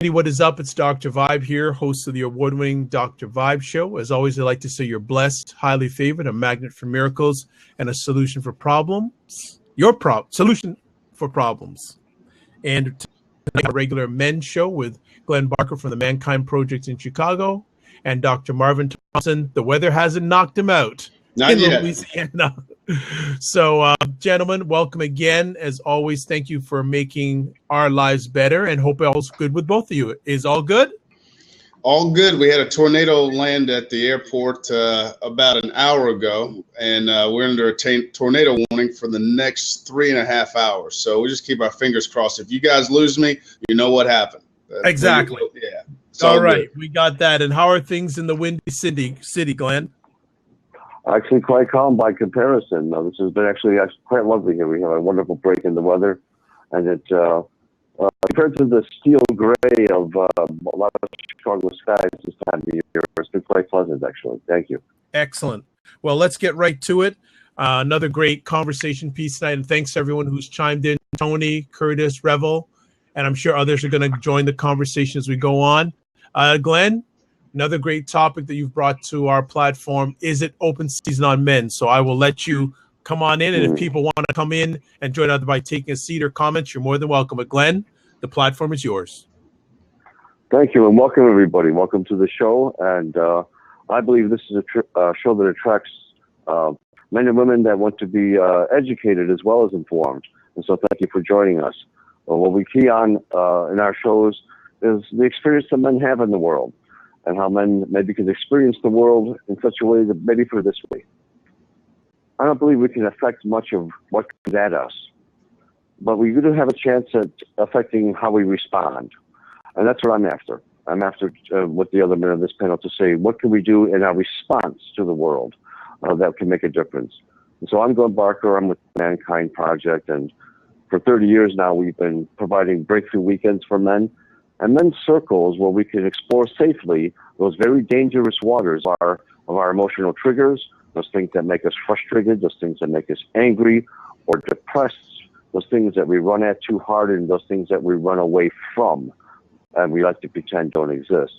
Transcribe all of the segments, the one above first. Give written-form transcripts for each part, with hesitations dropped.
What is up? It's Dr. Vibe here, host of the award-winning Dr. Vibe Show. As always, I'd like to say you're blessed, highly favored, a magnet for miracles, and a solution for problems. Solution for problems. And tonight, a regular men's show with Glenn Barker from the Mankind Project in Chicago and Dr. Marvin Thompson. The weather hasn't knocked him out in Louisiana. So, gentlemen, welcome again. As always, thank you for making our lives better, and hope all's good with both of you. Is all good? All good. We had a tornado land at the airport about an hour ago, and we're under a tornado warning for the next 3.5 hours. So we just keep our fingers crossed. If you guys lose me, you know what happened. Exactly. Yeah. All right. Good. We got that. And how are things in the Windy City, Glenn? Actually, quite calm by comparison. This has been actually quite lovely here. We have a wonderful break in the weather, and it compared to the steel gray of a lot of Chicago skies this time of year, it's been quite pleasant, actually. Thank you. Excellent. Well, let's get right to it. Another great conversation piece tonight, and thanks to everyone who's chimed in: Tony, Curtis, Revel, and I'm sure others are going to join the conversation as we go on. Glenn, another great topic that you've brought to our platform. Is it open season on men? So I will let you come on in, and if people want to come in and join either by taking a seat or comments, you're more than welcome. But Glenn, the platform is yours. Thank you, and welcome everybody. Welcome to the show, and I believe this is a show that attracts men and women that want to be educated as well as informed. And so thank you for joining us. What we key on in our shows is the experience that men have in the world, and how men maybe can experience the world in such a way that maybe for this way. I don't believe we can affect much of what comes at us, but we do have a chance at affecting how we respond. And that's what I'm after. I'm after with the other men on this panel to say, what can we do in our response to the world that can make a difference? And so I'm Glenn Barker. I'm with the Mankind Project, and for 30 years now, we've been providing breakthrough weekends for men and men's circles where we can explore safely those very dangerous waters of our emotional triggers, those things that make us frustrated, those things that make us angry or depressed, those things that we run at too hard, and those things that we run away from and we like to pretend don't exist.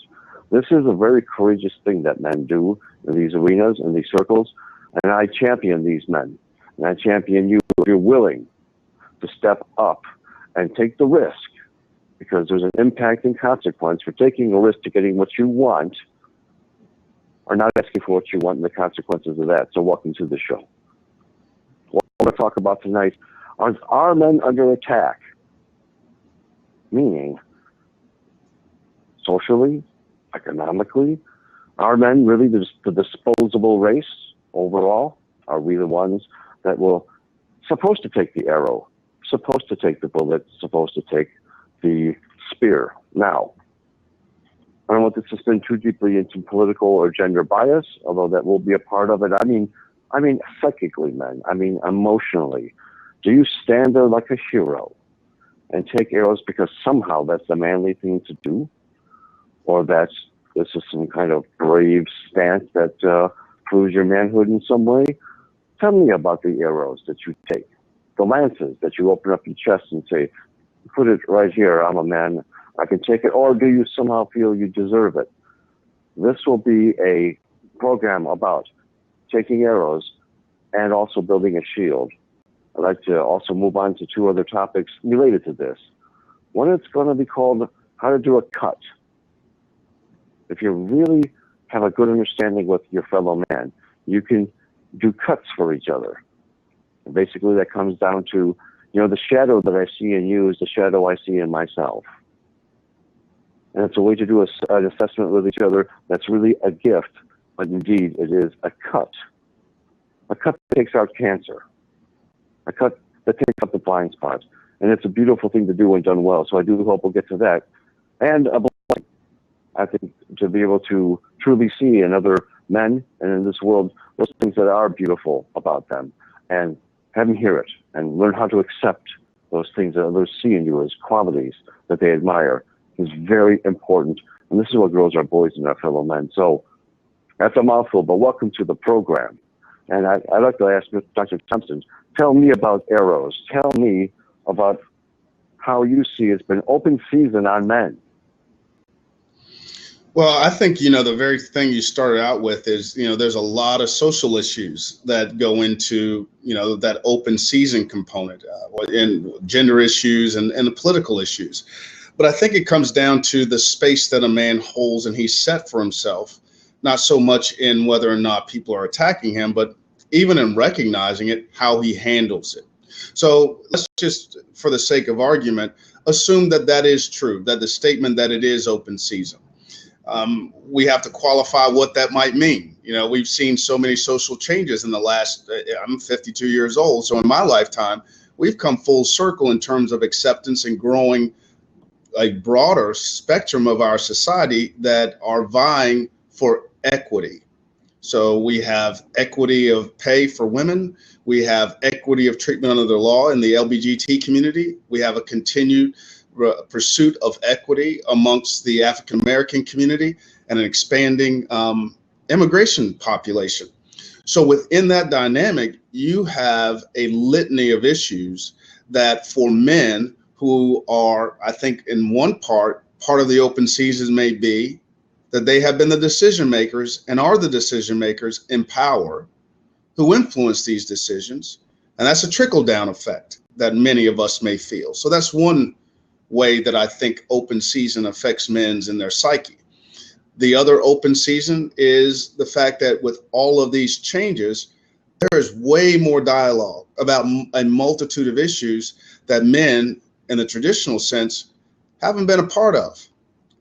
This is a very courageous thing that men do in these arenas, in these circles, and I champion these men. And I champion you if you're willing to step up and take the risk, because there's an impact and consequence for taking a risk to getting what you want or not asking for what you want and the consequences of that. So welcome to the show. What I want to talk about tonight are men under attack? Meaning, socially, economically, are men really the disposable race overall? Are we the ones that will supposed to take the arrow, supposed to take the bullet, supposed to take the spear? Now, I don't want this to spin too deeply into political or gender bias, although that will be a part of it. I mean psychically, men. I mean emotionally. Do you stand there like a hero and take arrows because somehow that's the manly thing to do? Or this is some kind of brave stance that proves your manhood in some way? Tell me about the arrows that you take, the lances that you open up your chest and say, put it right here, I'm a man, I can take it. Or do you somehow feel you deserve it? This will be a program about taking arrows and also building a shield. I'd like to also move on to two other topics related to this. One is going to be called how to do a cut. If you really have a good understanding with your fellow man, you can do cuts for each other. And basically, that comes down to, the shadow that I see in you is the shadow I see in myself. And it's a way to do an assessment with each other that's really a gift, but indeed it is a cut. A cut that takes out cancer. A cut that takes out the blind spots. And it's a beautiful thing to do when done well. So I do hope we'll get to that. And I think to be able to truly see in other men and in this world those things that are beautiful about them, and have them hear it and learn how to accept those things that others see in you as qualities that they admire is very important. And this is what grows our boys and our fellow men. So that's a mouthful, but welcome to the program. And I'd like to ask Dr. Thompson, tell me about arrows. Tell me about how you see it's been open season on men. Well, I think, the very thing you started out with is, there's a lot of social issues that go into, that open season component, and gender issues and the political issues. But I think it comes down to the space that a man holds and he's set for himself, not so much in whether or not people are attacking him, but even in recognizing it, how he handles it. So let's just, for the sake of argument, assume that that is true, that the statement that it is open season. We have to qualify what that might mean. We've seen so many social changes in the last, I'm 52 years old. So in my lifetime, we've come full circle in terms of acceptance and growing a broader spectrum of our society that are vying for equity. So we have equity of pay for women. We have equity of treatment under the law in the LGBT community. We have a continued pursuit of equity amongst the African American community and an expanding immigration population. So within that dynamic, you have a litany of issues that for men who are, I think, in one part of the open season may be that they have been the decision makers and are the decision makers in power who influence these decisions. And that's a trickle down effect that many of us may feel. So that's one way that I think open season affects men's in their psyche. The other open season is the fact that with all of these changes, there is way more dialogue about a multitude of issues that men in the traditional sense haven't been a part of,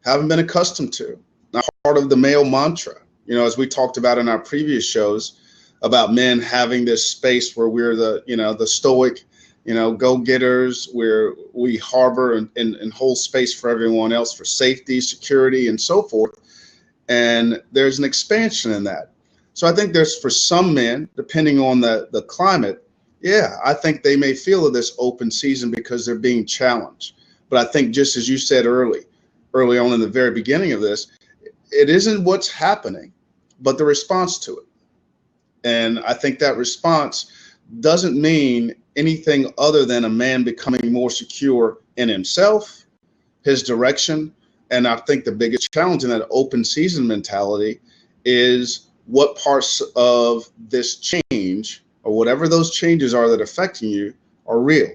haven't been accustomed to, not part of the male mantra. As we talked about in our previous shows about men having this space where we're the stoic, go-getters, where we harbor and hold space for everyone else for safety, security, and so forth. And there's an expansion in that. So I think there's, for some men, depending on the climate, I think they may feel this open season because they're being challenged. But I think, just as you said early on in the very beginning of this, it isn't what's happening, but the response to it. And I think that response doesn't mean anything other than a man becoming more secure in himself, his direction. And I think the biggest challenge in that open season mentality is what parts of this change, or whatever those changes are that are affecting you, are real,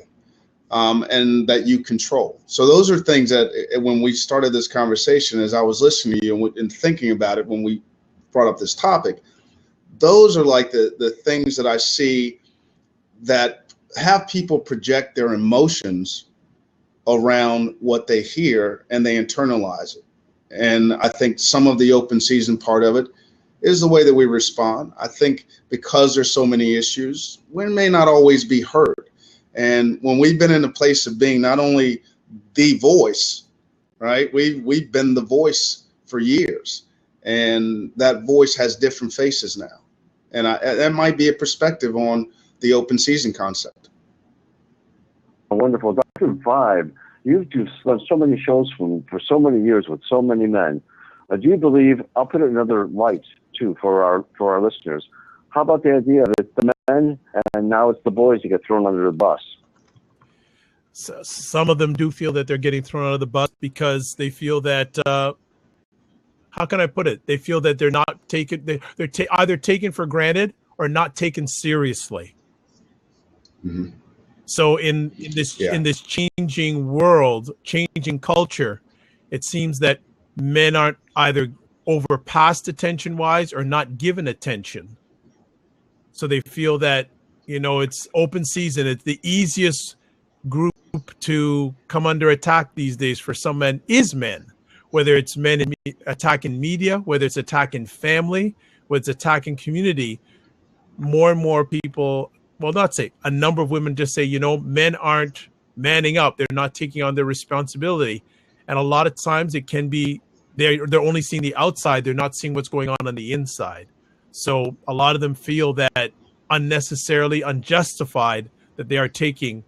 and that you control. So those are things that, when we started this conversation, as I was listening to you and thinking about it when we brought up this topic, those are like the things that I see that have people project their emotions around what they hear and they internalize it. And I think some of the open season part of it is the way that we respond. I think because there's so many issues, we may not always be heard. And when we've been in a place of being not only the voice, right? We've been the voice for years, and that voice has different faces now. And that might be a perspective on the open season concept. Wonderful. Dr. Vibe, you've done so many shows for so many years with so many men. Do you believe, I'll put it in another light too for our listeners, how about the idea that it's the men and now it's the boys who get thrown under the bus? So some of them do feel that they're getting thrown under the bus because they feel that, how can I put it? They feel that they're not taken, they're either taken for granted or not taken seriously. Mm-hmm. So in this changing world, changing culture, it seems that men aren't either overpassed attention-wise or not given attention. So they feel that, it's open season. It's the easiest group to come under attack these days for some men is men, whether it's men attacking media, whether it's attacking family, whether it's attacking community. More and more people, a number of women just say, men aren't manning up. They're not taking on their responsibility. And a lot of times it can be they're only seeing the outside. They're not seeing what's going on the inside. So a lot of them feel that unnecessarily, unjustified, that they are taking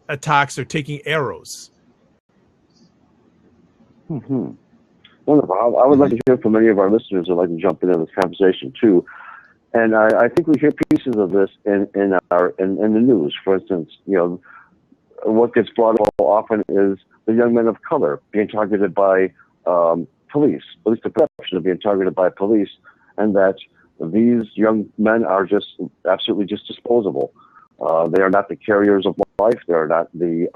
attacks or taking arrows. Mm-hmm. Wonderful. I would like to hear from many of our listeners who'd like to jump into this conversation too. And I think we hear pieces of this in the news. For instance, what gets brought up often is the young men of color being targeted by police, at least the perception of being targeted by police, and that these young men are just absolutely just disposable. They are not the carriers of life. They are not the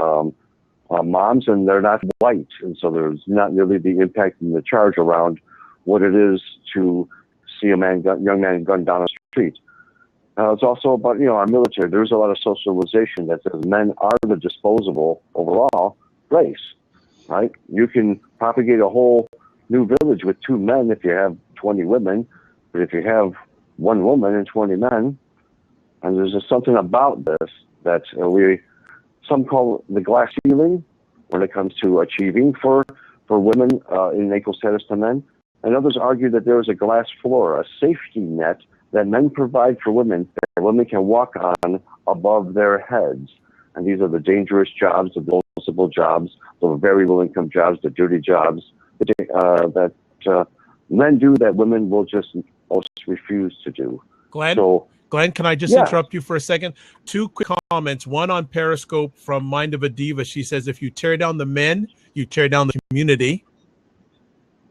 moms, and they're not white. And so there's not really the impact and the charge around what it is to see a young man gunned down the street. It's also about, our military. There's a lot of socialization that says men are the disposable overall race, right? You can propagate a whole new village with 2 men if you have 20 women, but if you have 1 woman and 20 men, and there's just something about this that some call the glass ceiling when it comes to achieving for women in equal status to men, and others argue that there is a glass floor, a safety net that men provide for women that women can walk on above their heads. And these are the dangerous jobs, the disposable jobs, the very low-income jobs, the dirty jobs that men do that women will just refuse to do. Glenn, can I just interrupt you for a second? 2 quick comments. One on Periscope from Mind of a Diva. She says, if you tear down the men, you tear down the community.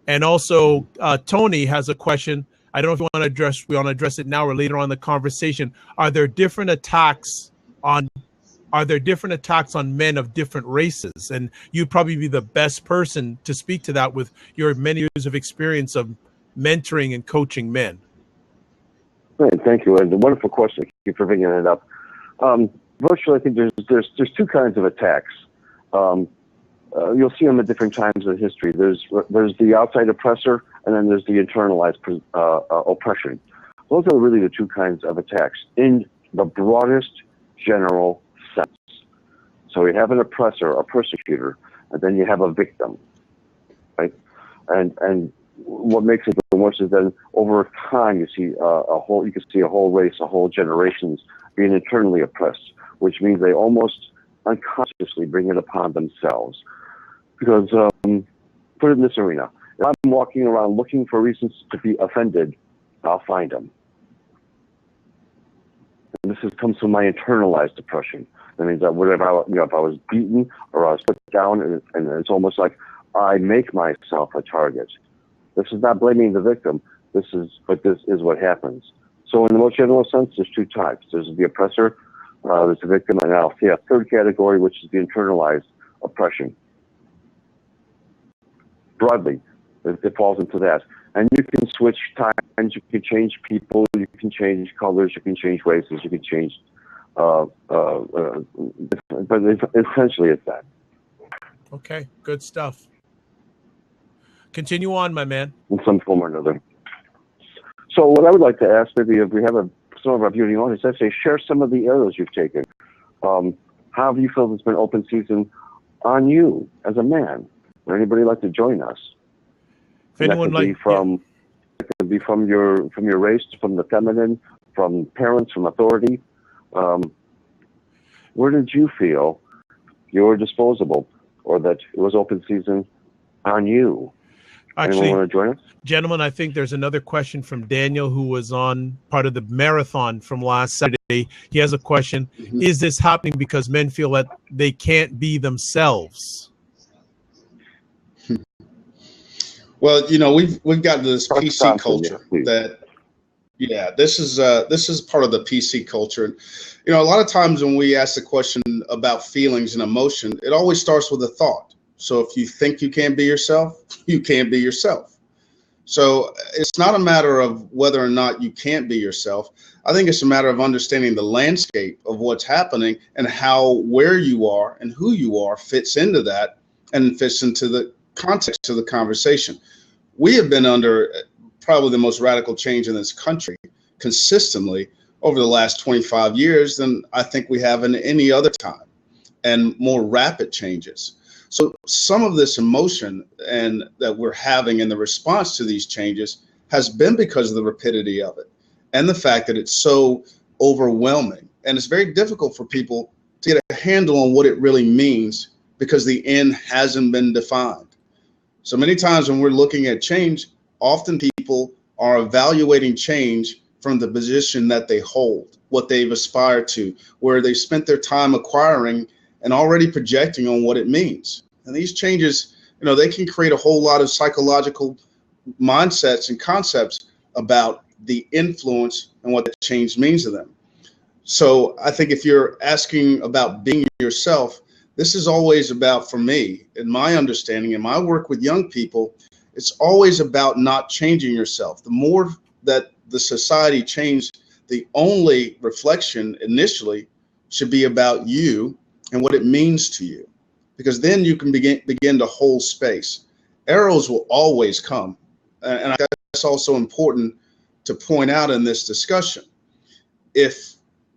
And also, Tony has a question. I don't know if we want to address it now or later on in the conversation. Are there different attacks on men of different races? And you'd probably be the best person to speak to that with your many years of experience of mentoring and coaching men. Great, thank you. And a wonderful question. Thank you for bringing it up. Virtually, I think there's 2 kinds of attacks. You'll see them at different times in history. There's the outside oppressor, and then there's the internalized oppression. Those are really the 2 kinds of attacks in the broadest general sense. So you have an oppressor, a persecutor, and then you have a victim, right? And what makes it worse is that over time you see a whole race, a whole generations being internally oppressed, which means they almost unconsciously bring it upon themselves. Because put it in this arena: if I'm walking around looking for reasons to be offended, I'll find them. And this comes from my internalized oppression. That means that if I was beaten or I was put down, and it's almost like I make myself a target. This is not blaming the victim. This is what happens. So in the most general sense, there's 2 types. There's the oppressor, there's the victim, and I'll see a 3rd category, which is the internalized oppression. Broadly, it falls into that. And you can switch times, you can change people, you can change colors, you can change races, you can change, but essentially it's that. Okay, good stuff. Continue on, my man. In some form or another. So what I would like to ask, maybe if we have some of our viewing audience, I'd say share some of the arrows you've taken. How have you felt it's been open season on you as a man? Would anybody like to join us? If anyone it could be from your race, from the feminine, from parents, from authority. Where did you feel you were disposable, or that it was open season on you? Actually, anyone want to join us? Gentlemen, I think there's another question from Daniel, who was on part of the marathon from last Saturday. He has a question. Mm-hmm. Is this happening because men feel that they can't be themselves? Well, we've got this PC culture that, this is part of the PC culture. A lot of times when we ask the question about feelings and emotion, it always starts with a thought. So if you think you can't be yourself, you can't be yourself. So it's not a matter of whether or not you can't be yourself. I think it's a matter of understanding the landscape of what's happening and how where you are and who you are fits into that and fits into the context of the conversation. We have been under probably the most radical change in this country consistently over the last 25 years than I think we have in any other time, and more rapid changes. So some of this emotion and that we're having in the response to these changes has been because of the rapidity of it and the fact that it's so overwhelming. And it's very difficult for people to get a handle on what it really means because the end hasn't been defined. So many times when we're looking at change, often people are evaluating change from the position that they hold, what they've aspired to, where they spent their time acquiring and already projecting on what it means. And these changes, They can create a whole lot of psychological mindsets and concepts about the influence and what that change means to them. So I think if you're asking about being yourself, this is always about, for me, in my understanding, in my work with young people, it's always about not changing yourself. The more that the society changed, the only reflection initially should be about you and what it means to you, because then you can begin to hold space. Arrows will always come. And I think that's also important to point out in this discussion. If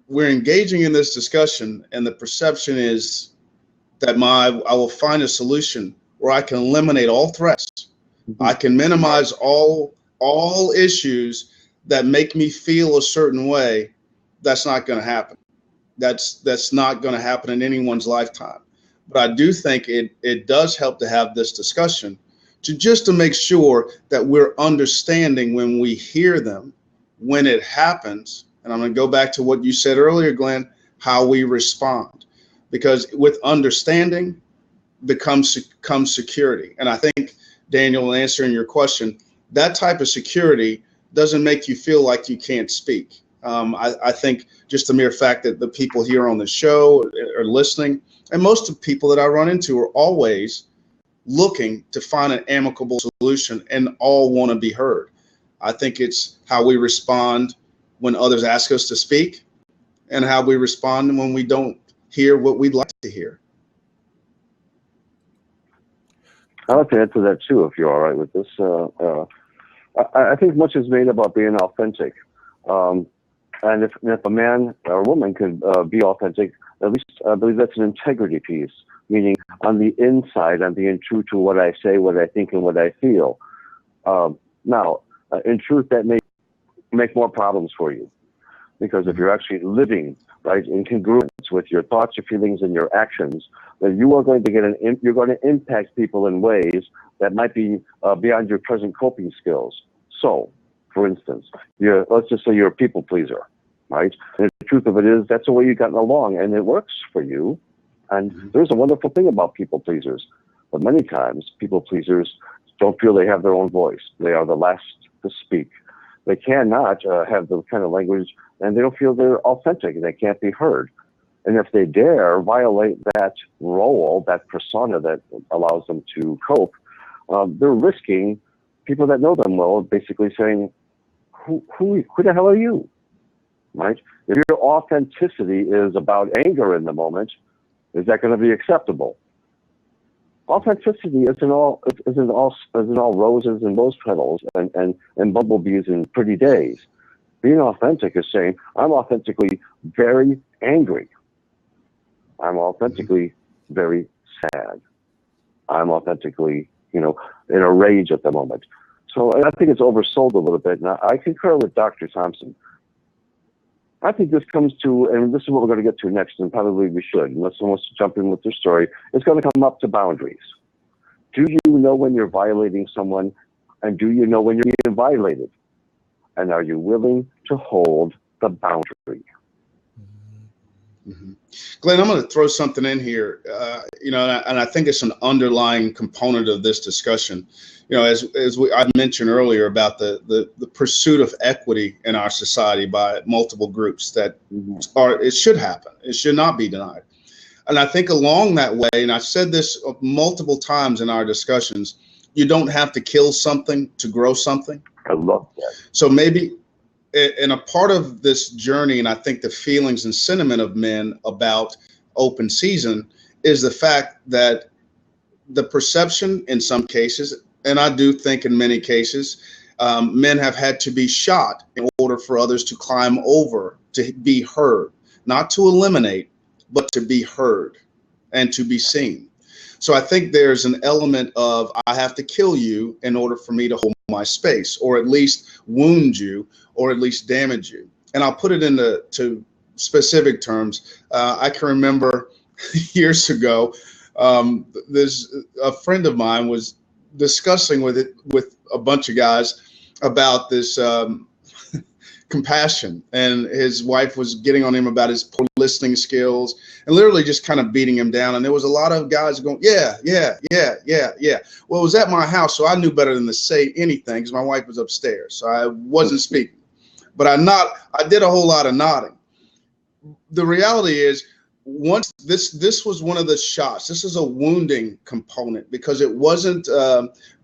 we're engaging in this discussion and the perception is that I will find a solution where I can eliminate all threats, I can minimize all issues that make me feel a certain way, that's not going to happen. That's not going to happen in anyone's lifetime. But I do think it does help to have this discussion to make sure that we're understanding when we hear them, when it happens. And I'm going to go back to what you said earlier, Glenn, how we respond. Because with understanding comes security. And I think, Daniel, answering your question, that type of security doesn't make you feel like you can't speak. I think just the mere fact that the people here on the show are listening, and most of the people that I run into are always looking to find an amicable solution and all want to be heard. I think it's how we respond when others ask us to speak and how we respond when we don't hear what we'd like to hear. I'd like to answer that too, if you're all right with this. I think much is made about being authentic. And if a man or a woman can be authentic, at least I believe that's an integrity piece, meaning on the inside, I'm being true to what I say, what I think, and what I feel. Now, in truth, that may make more problems for you, because if you're actually living right in congruence with your thoughts, your feelings, and your actions, then you are going to you're going to impact people in ways that might be beyond your present coping skills. So, for instance, let's just say you're a people pleaser, right? And the truth of it is that's the way you've gotten along, and it works for you. And there's a wonderful thing about people pleasers, but many times people pleasers don't feel they have their own voice. They are the last to speak. They cannot have the kind of language, and they don't feel they're authentic. They can't be heard. And if they dare violate that role, that persona that allows them to cope, they're risking people that know them well basically saying, who the hell are you? Right? If your authenticity is about anger in the moment, is that going to be acceptable? Authenticity isn't all roses and rose petals and bumblebees and pretty days. Being authentic is saying, I'm authentically very angry. I'm authentically very sad. I'm authentically, in a rage at the moment. So I think it's oversold a little bit. And I concur with Dr. Thompson. I think this comes to, and this is what we're going to get to next, and probably we should, unless someone wants to jump in with their story, it's going to come up to boundaries. Do you know when you're violating someone, and do you know when you're being violated? And are you willing to hold the boundary? Mm-hmm. Glenn, I'm going to throw something in here, and I think it's an underlying component of this discussion. As I mentioned earlier about the pursuit of equity in our society by multiple groups that it should happen. It should not be denied. And I think along that way, and I've said this multiple times in our discussions, you don't have to kill something to grow something. I love that. So maybe in a part of this journey, and I think the feelings and sentiment of men about open season is the fact that the perception in some cases, and I do think in many cases, men have had to be shot in order for others to climb over, to be heard, not to eliminate, but to be heard and to be seen. So I think there's an element of I have to kill you in order for me to hold my space, or at least wound you, or at least damage you. And I'll put it into specific terms. I can remember years ago, a friend of mine was discussing with a bunch of guys about this compassion, and his wife was getting on him about his poor listening skills and literally just kind of beating him down. And there was a lot of guys going, yeah, yeah, yeah, yeah, yeah. Well, it was at my house, so I knew better than to say anything because my wife was upstairs, so I wasn't speaking. But I did a whole lot of nodding. The reality is, once this was one of the shots. This is a wounding component because it wasn't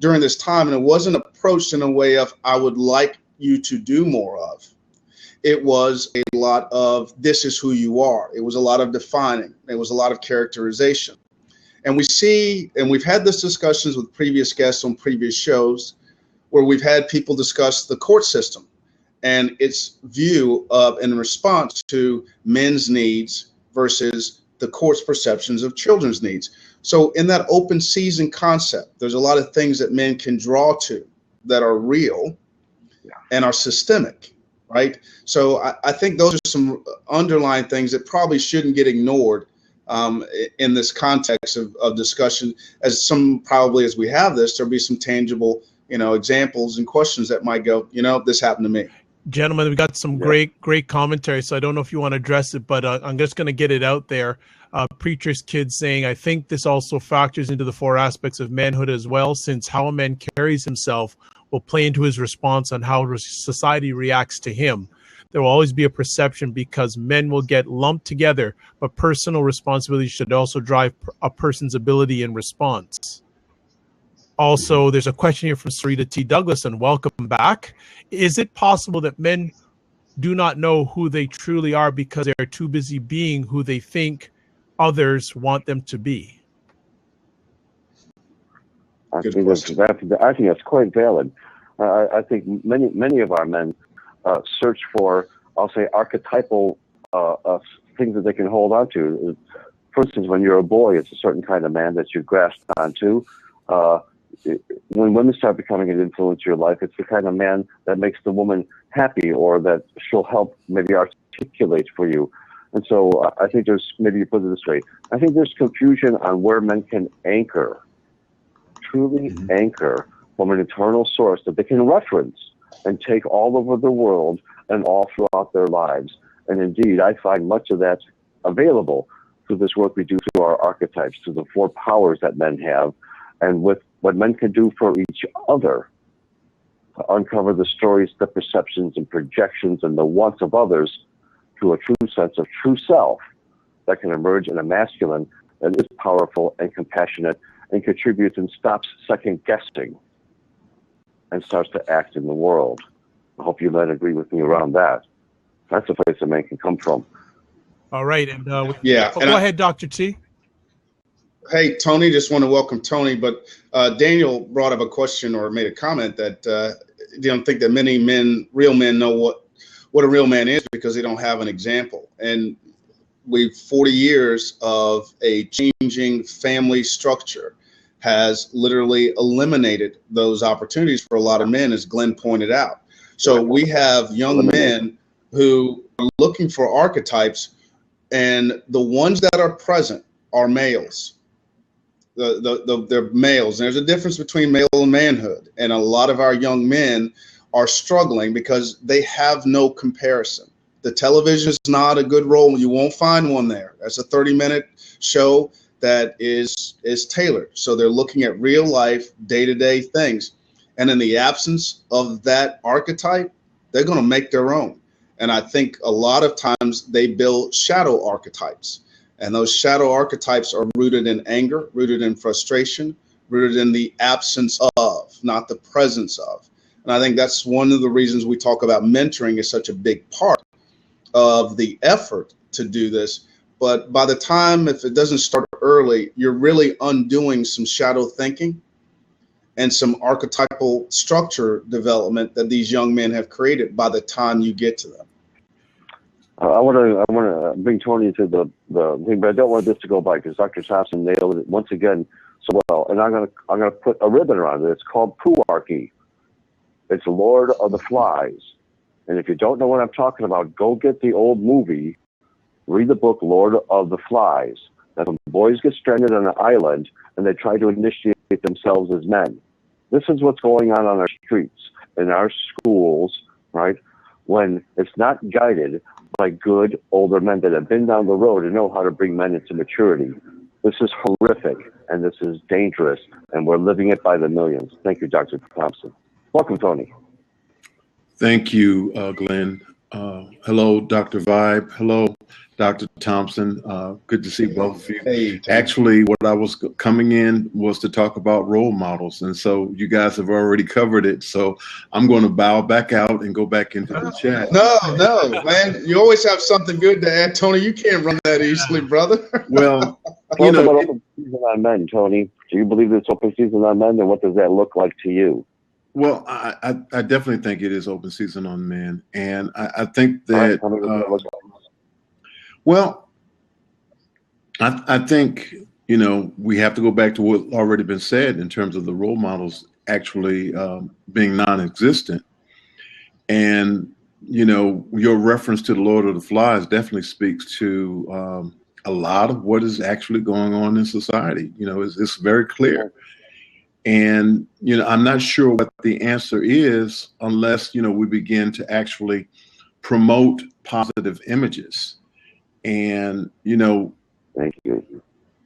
during this time, and it wasn't approached in a way of I would like you to do more of. It was a lot of this is who you are. It was a lot of defining. It was a lot of characterization. And we see, and we've had this discussions with previous guests on previous shows where we've had people discuss the court system and its view of in response to men's needs versus the court's perceptions of children's needs. So in that open season concept, there's a lot of things that men can draw to that are real and are systemic, right? So I think those are some underlying things that probably shouldn't get ignored in this context of discussion. As we have this, there'll be some tangible, examples and questions that might go, this happened to me. Gentlemen, we got some great commentary, so I don't know if you want to address it, but I'm just going to get it out there. Preacher's Kid saying, I think this also factors into the 4 aspects of manhood as well, since how a man carries himself will play into his response on how society reacts to him. There will always be a perception because men will get lumped together, but personal responsibility should also drive a person's ability in response. Also, there's a question here from Sarita T. Douglas, and welcome back. Is it possible that men do not know who they truly are because they are too busy being who they think others want them to be? I think that's quite valid. I think many of our men search for, I'll say, archetypal things that they can hold on to. For instance, when you're a boy, it's a certain kind of man that you grasp onto. When women start becoming an influence in your life, it's the kind of man that makes the woman happy or that she'll help maybe articulate for you. And so I think there's, maybe you put it this way, I think there's confusion on where men can anchor, truly anchor from an internal source that they can reference and take all over the world and all throughout their lives. And indeed, I find much of that available through this work we do through our archetypes, through the 4 powers that men have, and with what men can do for each other to uncover the stories, the perceptions and projections and the wants of others to a true sense of true self that can emerge in a masculine that is powerful and compassionate and contributes and stops second guessing and starts to act in the world. I hope you men agree with me around that. That's a place a man can come from. All right. And go ahead, Dr. T. Hey, Tony, just want to welcome Tony, but Daniel brought up a question or made a comment that don't think that many real men know what a real man is because they don't have an example. And 40 years of a changing family structure has literally eliminated those opportunities for a lot of men, as Glenn pointed out. So we have young men who are looking for archetypes, and the ones that are present are males. They're males. And there's a difference between male and manhood. And a lot of our young men are struggling because they have no comparison. The television is not a good role. You won't find one there. That's a 30-minute show that is tailored. So they're looking at real life, day-to-day things. And in the absence of that archetype, they're going to make their own. And I think a lot of times they build shadow archetypes. And those shadow archetypes are rooted in anger, rooted in frustration, rooted in the absence of, not the presence of. And I think that's one of the reasons we talk about mentoring is such a big part of the effort to do this. But by the time, if it doesn't start early, you're really undoing some shadow thinking and some archetypal structure development that these young men have created by the time you get to them. I want to bring Tony into the thing, but I don't want this to go by because Dr. Thompson nailed it once again so well. And I'm gonna put a ribbon around it. It's called Pooarchy. It's Lord of the Flies. And if you don't know what I'm talking about, go get the old movie, read the book Lord of the Flies. That when boys get stranded on an island and they try to initiate themselves as men. This is what's going on our streets, in our schools, right? when it's not guided by good older men that have been down the road and know how to bring men into maturity. This is horrific, and this is dangerous, and we're living it by the millions. Thank you, Dr. Thompson. Welcome, Tony. Thank you, Glenn. Hello, Dr. Vibe. Hello, Dr. Thompson. Good to see both of you. Hey, actually, what I was coming in was to talk about role models. And so you guys have already covered it. So I'm going to bow back out and go back into the chat. No, man. You always have something good to add, Tony. You can't run that easily, brother. Well, you know, open season on men, Tony. Do you believe it's open season on men, and what does that look like to you? Well, I definitely think it is open season on men. And I think that, well, I think, you know, we have to go back to what already been said in terms of the role models actually being non-existent. And, you know, your reference to the Lord of the Flies definitely speaks to a lot of what is actually going on in society. You know, it's very clear. And, you know, I'm not sure what the answer is unless, you know, we begin to actually promote positive images. And, you know, thank you.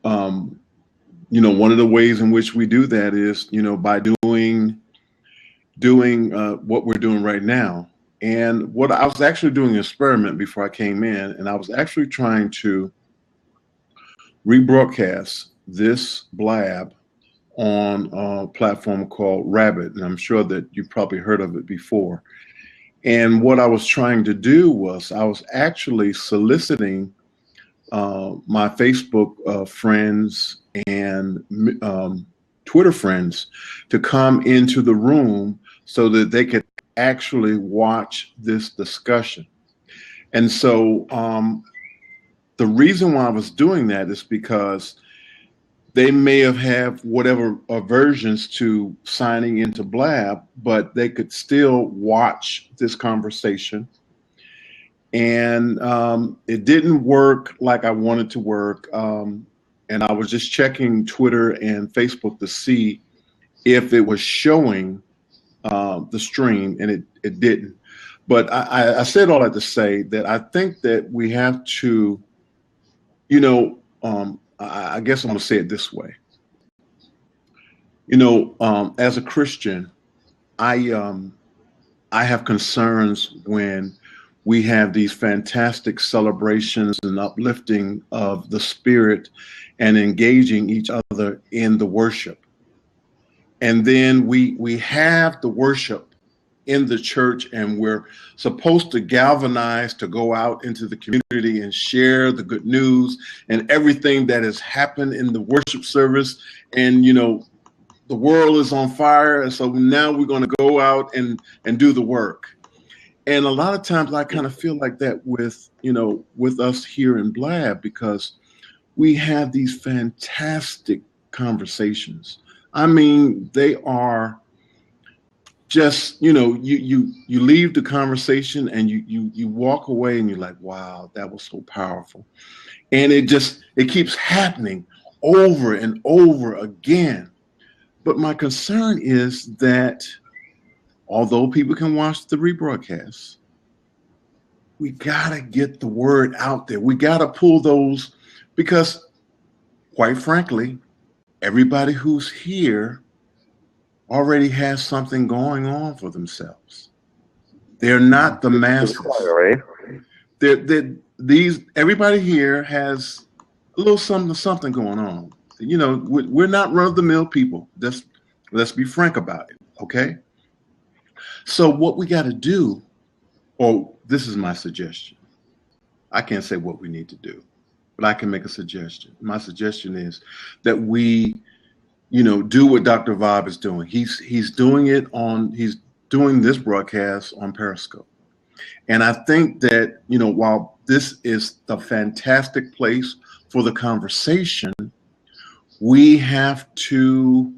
You know, one of the ways in which we do that is, you know, by doing what we're doing right now. And what I was actually doing an experiment before I came in, and I was actually trying to rebroadcast this blab on a platform called Rabbit, and I'm sure that you've probably heard of it before. And what I was trying to do was I was actually soliciting my Facebook friends and Twitter friends to come into the room so that they could actually watch this discussion. And so the reason why I was doing that is because they may have had whatever aversions to signing into Blab, but they could still watch this conversation. And it didn't work like I wanted to work. And I was just checking Twitter and Facebook to see if it was showing the stream, and it didn't. But I said all that to say that I think that we have to, you know, I guess I'm going to say it this way. You know, as a Christian, I have concerns when we have these fantastic celebrations and uplifting of the spirit and engaging each other in the worship. And then we have the worship in the church, and we're supposed to galvanize to go out into the community and share the good news and everything that has happened in the worship service. And, you know, the world is on fire. And so now we're going to go out and do the work. And a lot of times I kind of feel like that with, you know, with us here in Blab, because we have these fantastic conversations. I mean, they are just, you know, you leave the conversation and you walk away and you're like, wow, that was so powerful. And it keeps happening over and over again. But my concern is that although people can watch the rebroadcast, we gotta get the word out there. We gotta pull those, because quite frankly, everybody who's here already has something going on for themselves. They're not the masses. Everybody here has a little something going on. You know, we're not run-of-the-mill people. Let's be frank about it, okay? So what we got to do, or this is my suggestion. I can't say what we need to do, but I can make a suggestion. My suggestion is that we, you know, do what Dr. Vibe is doing. He's doing this broadcast on Periscope. And I think that, you know, while this is the fantastic place for the conversation, we have to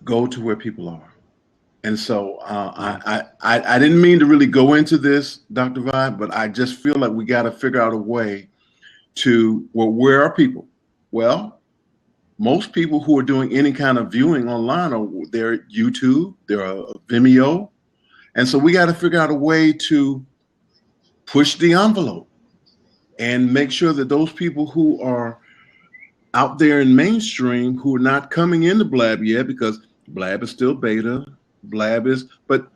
go to where people are. And so I didn't mean to really go into this, Dr. Vibe, but I just feel like we got to figure out a way to, well, where are people? Well, most people who are doing any kind of viewing online they're YouTube, they're Vimeo, And so we got to figure out a way to push the envelope and make sure that those people who are out there in mainstream who are not coming into Blab yet, because Blab is still beta, but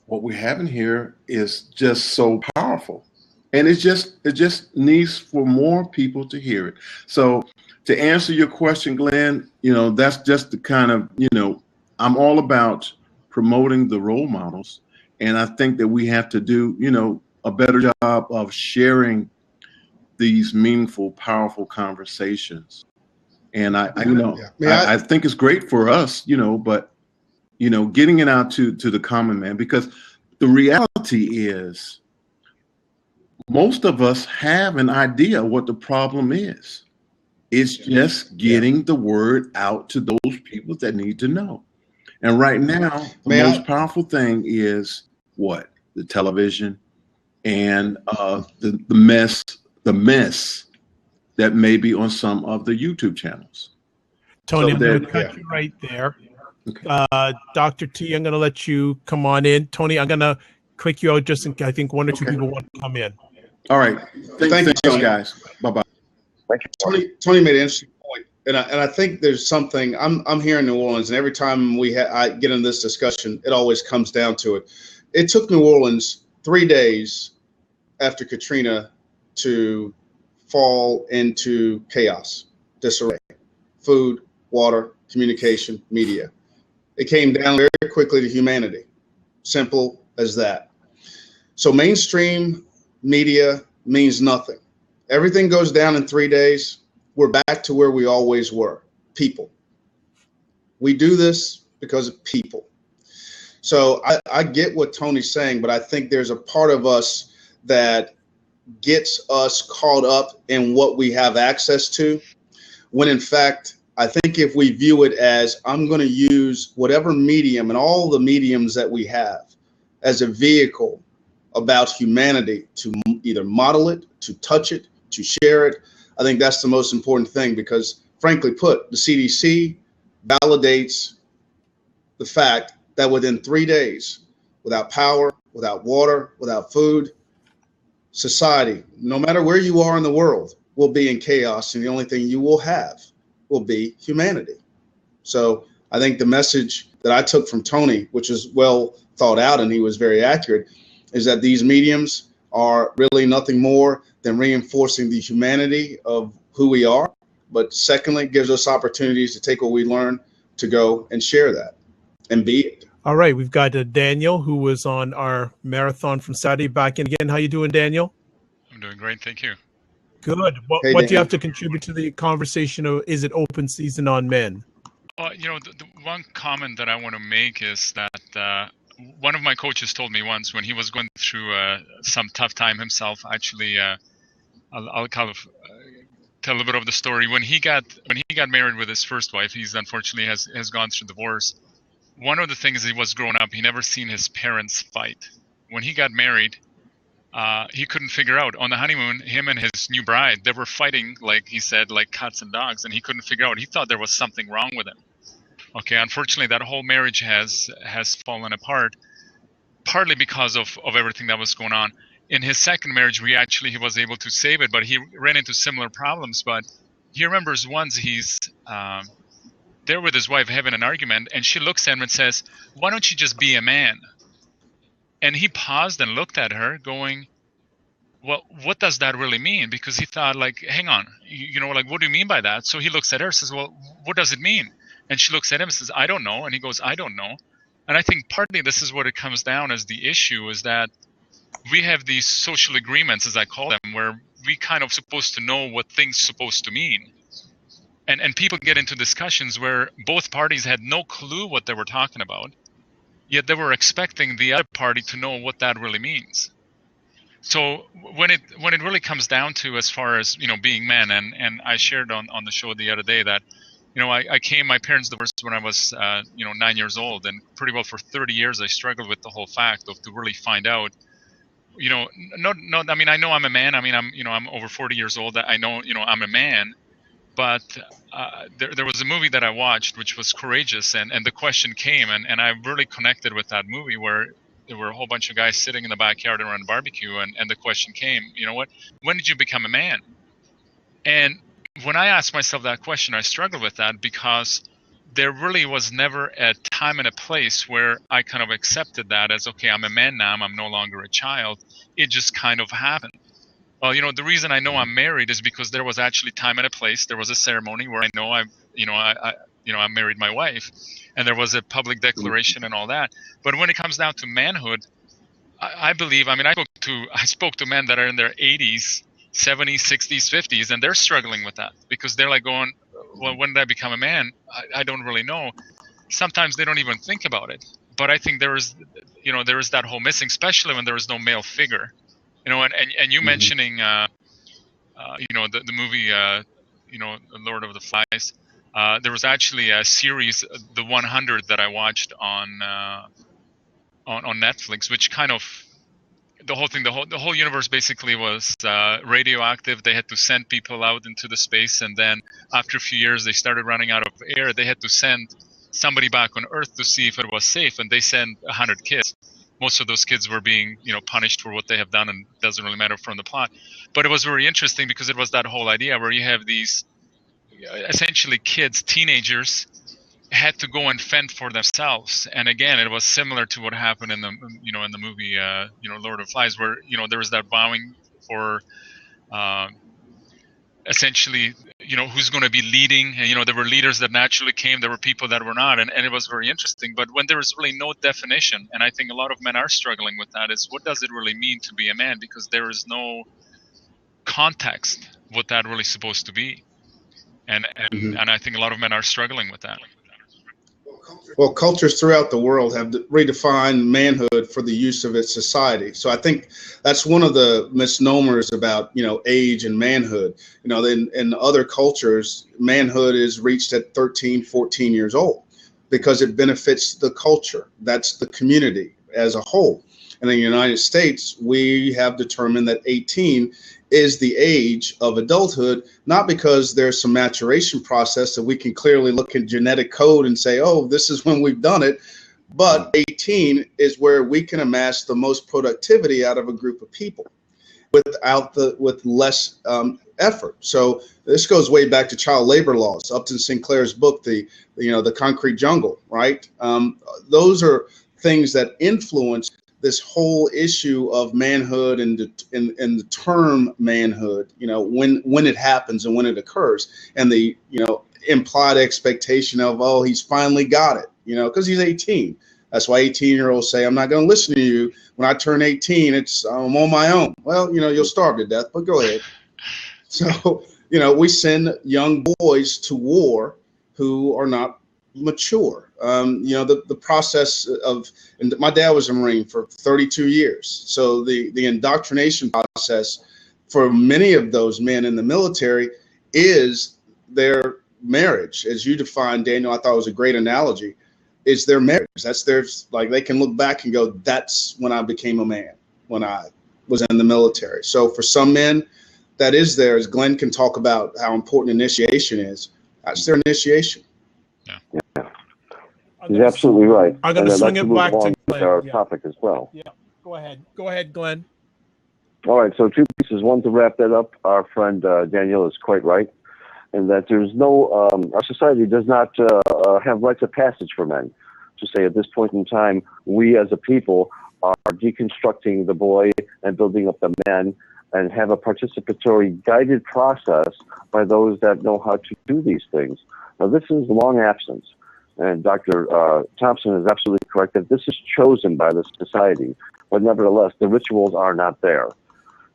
what we're having here is just so powerful. And it just needs for more people to hear it. So to answer your question, Glenn, that's just the kind of, I'm all about promoting the role models. And I think that we have to do, a better job of sharing these meaningful, powerful conversations. And I think it's great for us, but, getting it out to the common man, because the reality is most of us have an idea what the problem is. It's just getting the word out to those people that need to know. And right now, the most powerful thing is what? The television and the mess that may be on some of the YouTube channels. Tony, I'm going to cut you right there. Okay. Dr. T, I'm going to let you come on in. Tony, I'm going to click you out just in case I think one or two people want to come in. All right. Thanks, guys. Bye-bye. Tony made an interesting point, and I think there's something I'm here in New Orleans, and every time I get in this discussion, it always comes down to it. It took New Orleans 3 days after Katrina to fall into chaos, disarray, food, water, communication, media. It came down very quickly to humanity. Simple as that. So mainstream media means nothing. Everything goes down in 3 days. We're back to where we always were, people. We do this because of people. So I get what Tony's saying, but I think there's a part of us that gets us caught up in what we have access to, when in fact, I think if we view it as I'm going to use whatever medium and all the mediums that we have as a vehicle about humanity to either model it, to touch it, to share it, I think that's the most important thing, because frankly put, the CDC validates the fact that within 3 days, without power, without water, without food, society, no matter where you are in the world, will be in chaos, and the only thing you will have will be humanity. So I think the message that I took from Tony, which is well thought out and he was very accurate, is that these mediums are really nothing more than reinforcing the humanity of who we are. But secondly, it gives us opportunities to take what we learn to go and share that and be it. All right, we've got Daniel, who was on our marathon from Saturday, back in again. How you doing, Daniel? I'm doing great, thank you. Good. What do you have to contribute to the conversation of is it open season on men? The one comment that I want to make is that one of my coaches told me once when he was going through some tough time himself. Actually, I'll kind of tell a little bit of the story. When he got married with his first wife, he's unfortunately has gone through divorce. One of the things he was growing up, he never seen his parents fight. When he got married, he couldn't figure out. On the honeymoon, him and his new bride, they were fighting, like he said, like cats and dogs, and he couldn't figure out. He thought there was something wrong with him. Okay, unfortunately, that whole marriage has fallen apart, partly because of everything that was going on. In his second marriage, he was able to save it, but he ran into similar problems. But he remembers once he's there with his wife having an argument, and she looks at him and says, "Why don't you just be a man?" And he paused and looked at her going, well, what does that really mean? Because he thought, like, hang on, what do you mean by that? So he looks at her and says, well, what does it mean? And she looks at him and says, I don't know. And he goes, I don't know. And I think partly this is what it comes down as the issue, is that we have these social agreements, as I call them, where we kind of supposed to know what things supposed to mean. And people get into discussions where both parties had no clue what they were talking about, yet they were expecting the other party to know what that really means. So when it really comes down to, as far as being men, and I shared on the show the other day that my parents divorced when I was 9 years old, and pretty well for 30 years I struggled with the whole fact of to really find out, I know I'm a man. I'm over 40 years old. I know I'm a man, But there was a movie that I watched which was Courageous, and the question came, and I really connected with that movie where there were a whole bunch of guys sitting in the backyard around a barbecue, and the question came, you know what, when did you become a man? And when I asked myself that question, I struggled with that because there really was never a time and a place where I kind of accepted that as, okay, I'm a man now, I'm no longer a child. It just kind of happened. Well, you know, the reason I know I'm married is because there was actually time and a place. There was a ceremony where I know I married my wife, and there was a public declaration and all that. But when it comes down to manhood, I believe, I mean, I spoke to men that are in their 80s, 70s, 60s, 50s, and they're struggling with that because they're like going, well, when did I become a man? I don't really know. Sometimes they don't even think about it. But I think there is that whole missing, especially when there is no male figure. You know, and you mentioning, the movie, Lord of the Flies. There was actually a series, The 100, that I watched on Netflix, which kind of the whole universe basically was radioactive. They had to send people out into the space, and then after a few years, they started running out of air. They had to send somebody back on Earth to see if it was safe, and they sent 100 kids. Most of those kids were being, punished for what they have done, and it doesn't really matter from the plot. But it was very interesting because it was that whole idea where you have these essentially kids, teenagers, had to go and fend for themselves. And again, it was similar to what happened in the movie, Lord of the Flies, where there was that bowing for essentially, who's going to be leading. And, there were leaders that naturally came. There were people that were not. And it was very interesting. But when there was really no definition, and I think a lot of men are struggling with that, is what does it really mean to be a man? Because there is no context what that really supposed to be. And I think a lot of men are struggling with that. Well, cultures throughout the world have redefined manhood for the use of its society. So I think that's one of the misnomers about, age and manhood. In other cultures, manhood is reached at 13, 14 years old because it benefits the culture. That's the community as a whole. And in the United States, we have determined that 18 is the age of adulthood, not because there's some maturation process that we can clearly look in genetic code and say, oh, this is when we've done it. But 18 is where we can amass the most productivity out of a group of people with less effort. So this goes way back to child labor laws, Upton Sinclair's book, the Concrete Jungle, right? Those are things that influence this whole issue of manhood and the term manhood, when it happens and when it occurs, and the implied expectation of, oh, he's finally got it, because he's 18. That's why 18-year-olds say, I'm not going to listen to you. When I turn 18, I'm on my own. Well, you'll starve to death, but go ahead. So, we send young boys to war who are not mature. The process of, and my dad was a Marine for 32 years. So the indoctrination process for many of those men in the military is their marriage. As you defined, Daniel, I thought it was a great analogy, is their marriage. That's their, like, they can look back and go, that's when I became a man, when I was in the military. So for some men, that is there, as Glenn can talk about how important initiation is. That's their initiation. Yeah. He's absolutely right. I'm going to swing it back to Glenn. Our topic as well. Yeah, go ahead, Glenn. All right, so two pieces. One, to wrap that up, our friend Daniel is quite right, in that there's no, our society does not have rites of passage for men. To say at this point in time, we as a people are deconstructing the boy and building up the man, and have a participatory guided process by those that know how to do these things. Now, this is long absence. And Dr. Thompson is absolutely correct that this is chosen by the society, but nevertheless, the rituals are not there.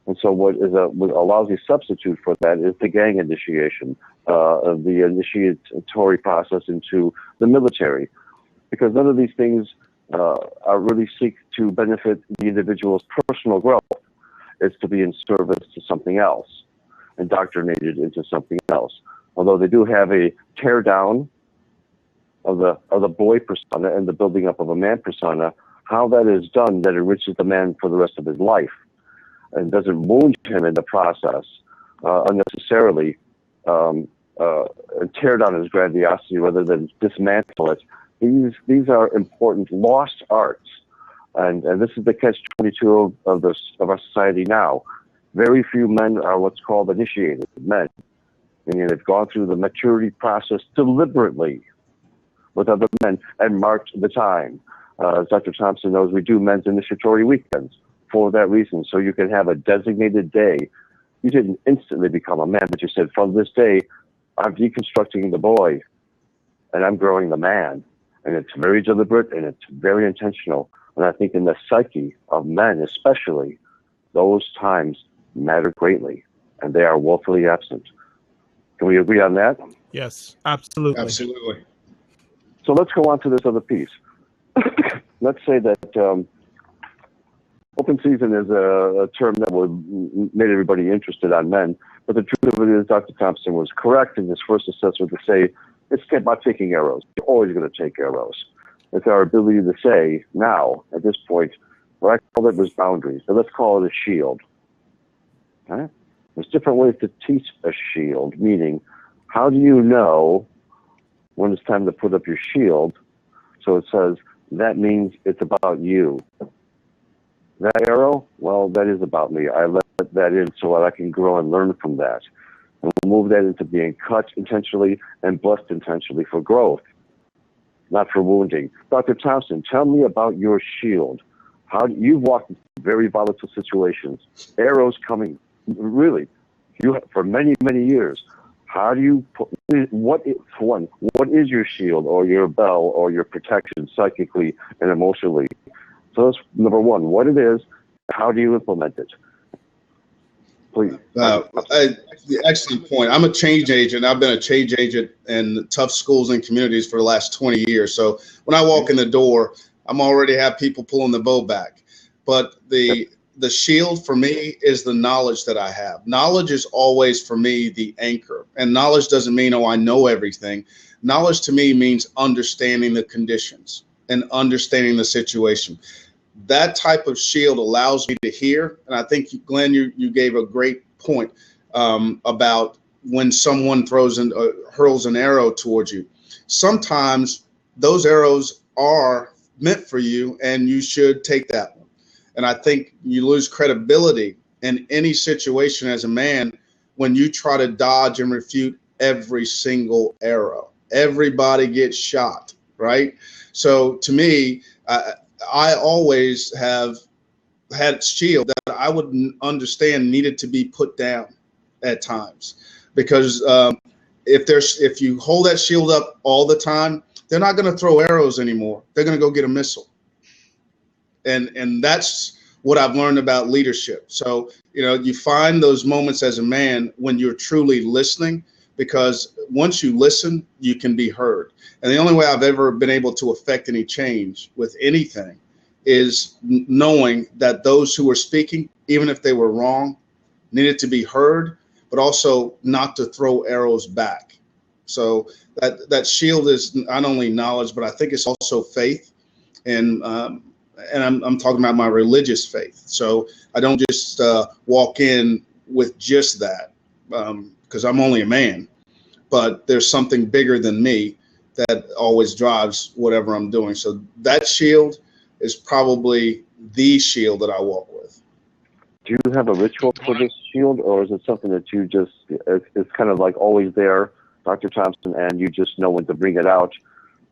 And so what a lousy substitute for that is the gang initiation, the initiatory process into the military, because none of these things are really seek to benefit the individual's personal growth. It's to be in service to something else, indoctrinated into something else. Although they do have a tear down of the boy persona and the building up of a man persona, how that is done that enriches the man for the rest of his life and doesn't wound him in the process unnecessarily tear down his grandiosity rather than dismantle it. These are important lost arts, and this is the catch-22 of our society now. Very few men are what's called initiated men, meaning they've gone through the maturity process deliberately with other men and marked the time. As Dr. Thompson knows, we do men's initiatory weekends for that reason, so you can have a designated day. You didn't instantly become a man, but you said, from this day, I'm deconstructing the boy, and I'm growing the man. And it's very deliberate, and it's very intentional. And I think in the psyche of men especially, those times matter greatly, and they are woefully absent. Can we agree on that? Yes, absolutely. Absolutely. So let's go on to this other piece. Let's say that open season is a term that made everybody interested on men, but the truth of it is Dr. Thompson was correct in his first assessment to say, it's about taking arrows. You're always going to take arrows. It's our ability to say now, at this point, what I call it was boundaries. So let's call it a shield. Okay? There's different ways to teach a shield, meaning how do you know when it's time to put up your shield? So it says, that means it's about you. That arrow, well, that is about me. I let that in so that I can grow and learn from that. And we'll move that into being cut intentionally and blessed intentionally for growth, not for wounding. Dr. Thompson, tell me about your shield. You've walked in very volatile situations, arrows coming, really, for many, many years. How do you what is your shield or your bell or your protection psychically and emotionally? So that's number one, what it is, how do you implement it? Please. Excellent point. I'm a change agent. I've been a change agent in tough schools and communities for the last 20 years. So when I walk in the door, I'm already have people pulling the bow back. But the shield for me is the knowledge that I have. Knowledge is always for me the anchor. And knowledge doesn't mean, oh, I know everything. Knowledge to me means understanding the conditions and understanding the situation. That type of shield allows me to hear. And I think, Glenn, you gave a great point about when someone hurls an arrow towards you. Sometimes those arrows are meant for you, and you should take that one. And I think you lose credibility in any situation as a man when you try to dodge and refute every single arrow. Everybody gets shot, right? So to me, I always have had shield that I would understand needed to be put down at times, because if you hold that shield up all the time, they're not going to throw arrows anymore. They're going to go get a missile. And that's what I've learned about leadership. So, you find those moments as a man when you're truly listening, because once you listen, you can be heard. And the only way I've ever been able to affect any change with anything is knowing that those who were speaking, even if they were wrong, needed to be heard, but also not to throw arrows back. So that shield is not only knowledge, but I think it's also faith. And I'm talking about my religious faith. So I don't just walk in with just that, because I'm only a man, but there's something bigger than me that always drives whatever I'm doing. So that shield is probably the shield that I walk with. Do you have a ritual for this shield, or is it something that you just, it's kind of like always there, Dr. Thompson, and you just know when to bring it out?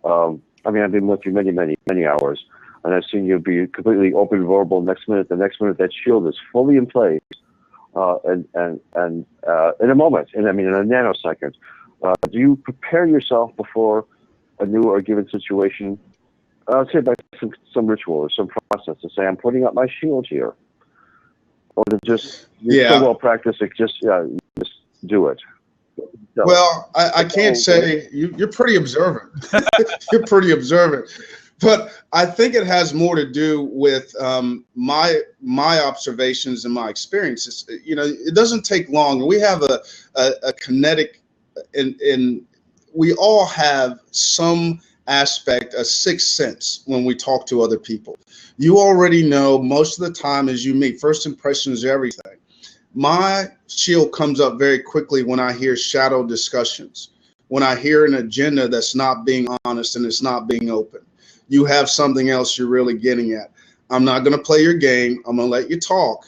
I mean, I've been with you many, many, many hours, and I've seen you be completely open, verbal. The next minute, that shield is fully in place, and in a moment, in a nanosecond. Do you prepare yourself before a new or given situation? Say by some ritual or some process to say, I'm putting up my shield here, or to just so well practice it, just do it. So, well, I can't say you're pretty observant. You're pretty observant, but I think it has more to do with my observations and my experiences. It doesn't take long. We have a kinetic, and we all have some aspect, a sixth sense when we talk to other people. You already know most of the time as you meet, first impressions are everything. My shield comes up very quickly when I hear shadow discussions, when I hear an agenda that's not being honest and it's not being open. You have something else you're really getting at. I'm not going to play your game. I'm going to let you talk,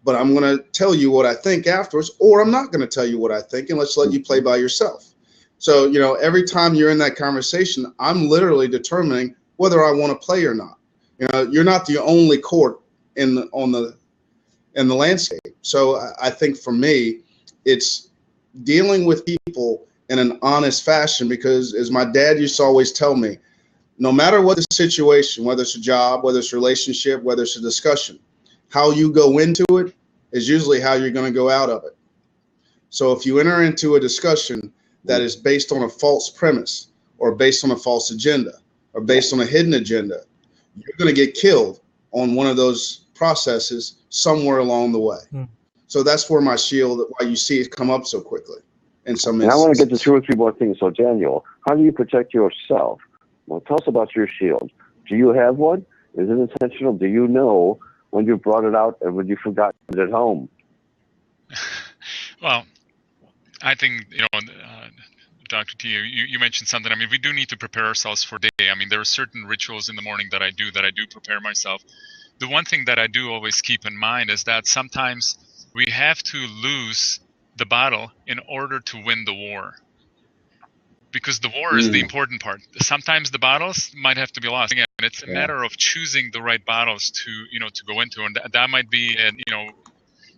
but I'm going to tell you what I think afterwards, or I'm not going to tell you what I think and let's let you play by yourself. So, you know, every time you're in that conversation, I'm literally determining whether I want to play or not. You know, you're not the only court in the landscape. So I think for me, it's dealing with people in an honest fashion, because as my dad used to always tell me, no matter what the situation, whether it's a job, whether it's a relationship, whether it's a discussion, how you go into it is usually how you're going to go out of it. So if you enter into a discussion that is based on a false premise or based on a false agenda or based on a hidden agenda, you're going to get killed on one of those processes somewhere along the way. So that's where my shield, why you see it come up so quickly in some instances. And I want to get to 2 or 3 more things. So Daniel, how do you protect yourself? Well, tell us about your shield. Do you have one? Is it intentional? Do you know when you brought it out and when you forgot it at home? Well, I think, Dr. T, you mentioned something. I mean, we do need to prepare ourselves for the day. I mean, there are certain rituals in the morning that I do prepare myself. The one thing that I do always keep in mind is that sometimes we have to lose the battle in order to win the war. Because the war is the important part. Sometimes the battles might have to be lost. Again, it's a matter of choosing the right battles to go into. And that might be,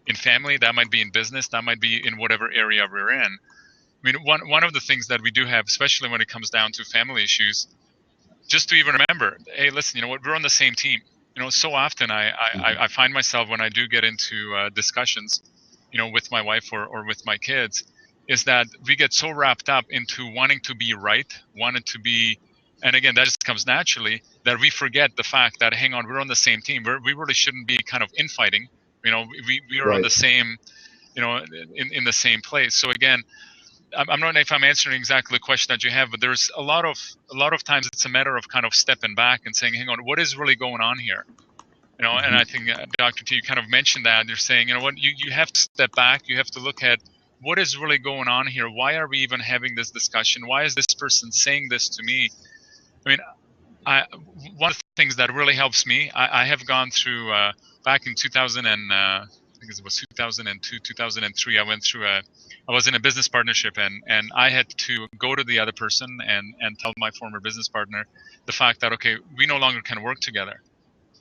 in family, that might be in business, that might be in whatever area we're in. I mean, one of the things that we do have, especially when it comes down to family issues, just to even remember, hey, listen, you know what, we're on the same team. You know, so often I find myself when I do get into discussions, with my wife or with my kids, is that we get so wrapped up into wanting to be right, wanting to be, and again, that just comes naturally, that we forget the fact that, hang on, we're on the same team. We really shouldn't be kind of infighting. We are on the same, in the same place. So again, I'm not know if I'm answering exactly the question that you have, but there's a lot of times it's a matter of kind of stepping back and saying, hang on, what is really going on here? And I think Dr. T, you kind of mentioned that. You're saying, you know what, you have to step back. You have to look at what is really going on here. Why are we even having this discussion? Why is this person saying this to me? I mean, one of the things that really helps me, I have gone through back in 2000 and I think it was 2002, 2003. I was in a business partnership, and I had to go to the other person and tell my former business partner the fact that, okay, we no longer can work together.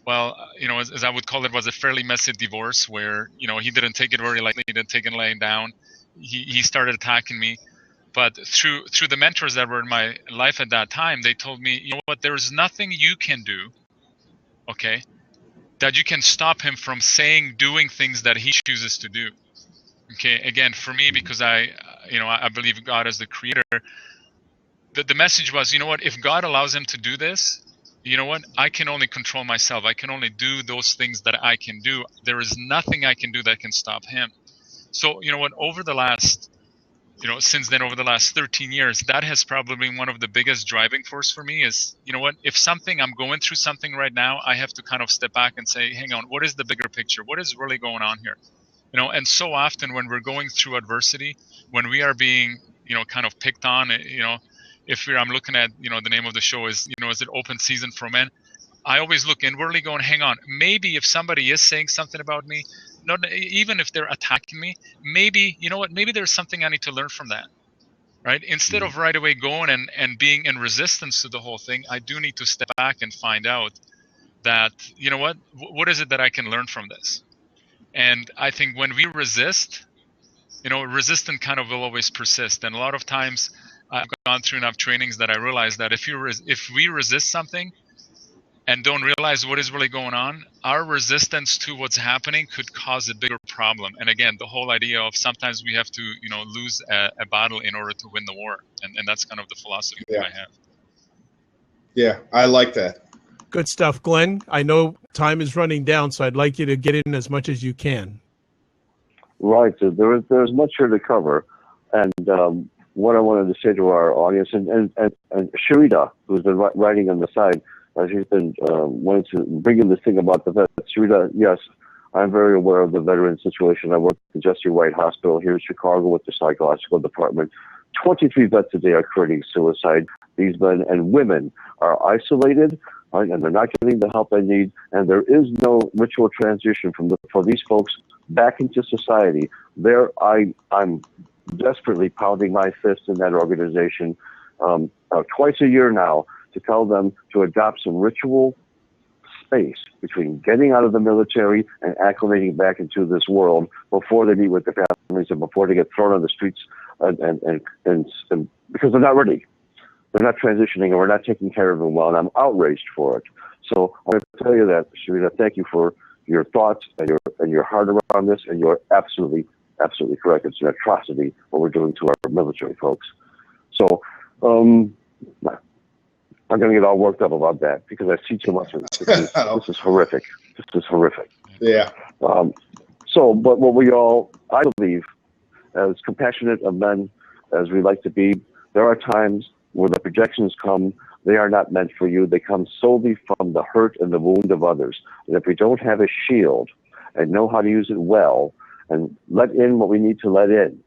Well, as I would call it, was a fairly messy divorce where, he didn't take it very lightly. He didn't take it laying down. He started attacking me. But through the mentors that were in my life at that time, they told me, you know what, there is nothing you can do, okay, that you can stop him from doing things that he chooses to do. Okay, again, for me, because I believe God as the creator, the message was, you know what, if God allows him to do this, you know what, I can only control myself. I can only do those things that I can do. There is nothing I can do that can stop him. So, you know what, over the last, since then, over the last 13 years, that has probably been one of the biggest driving force for me is, you know what, if I'm going through something right now, I have to kind of step back and say, hang on, what is the bigger picture? What is really going on here? And so often when we're going through adversity, when we are being, kind of picked on, I'm looking at, the name of the show is, is it Open Season for Men? I always look inwardly going, hang on, maybe if somebody is saying something about me, not even if they're attacking me, maybe, you know what, maybe there's something I need to learn from that, right? Instead of right away going and being in resistance to the whole thing, I do need to step back and find out that, you know what is it that I can learn from this? And I think when we resist, resistance kind of will always persist. And a lot of times I've gone through enough trainings that I realize that if we resist something and don't realize what is really going on, our resistance to what's happening could cause a bigger problem. And again, the whole idea of sometimes we have to, lose a battle in order to win the war. And that's kind of the philosophy that I have. Yeah, I like that. Good stuff, Glenn. I know time is running down, so I'd like you to get in as much as you can. Right. So there's much here to cover. And what I wanted to say to our audience, and Sharita, who's been writing on the side, she's been wanting to bring in this thing about the vets. Sharita, yes, I'm very aware of the veteran situation. I work at the Jesse White Hospital here in Chicago with the psychological department. 23 vets a day are committing suicide. These men and women are isolated, right, and they're not getting the help they need, and there is no ritual transition for these folks back into society. I'm desperately pounding my fist in that organization twice a year now to tell them to adopt some ritual space between getting out of the military and acclimating back into this world before they meet with their families and before they get thrown on the streets and because they're not ready. They're not transitioning and we're not taking care of them well, and I'm outraged for it. So I want to tell you that, Sharita, thank you for your thoughts and your heart around this, and you're absolutely correct. It's an atrocity what we're doing to our military folks. So I'm going to get all worked up about that because I see too much of it. This is horrific. This is horrific. Yeah. But what I believe, as compassionate of men as we like to be, there are times where the projections come, they are not meant for you. They come solely from the hurt and the wound of others. And if we don't have a shield and know how to use it well and let in what we need to let in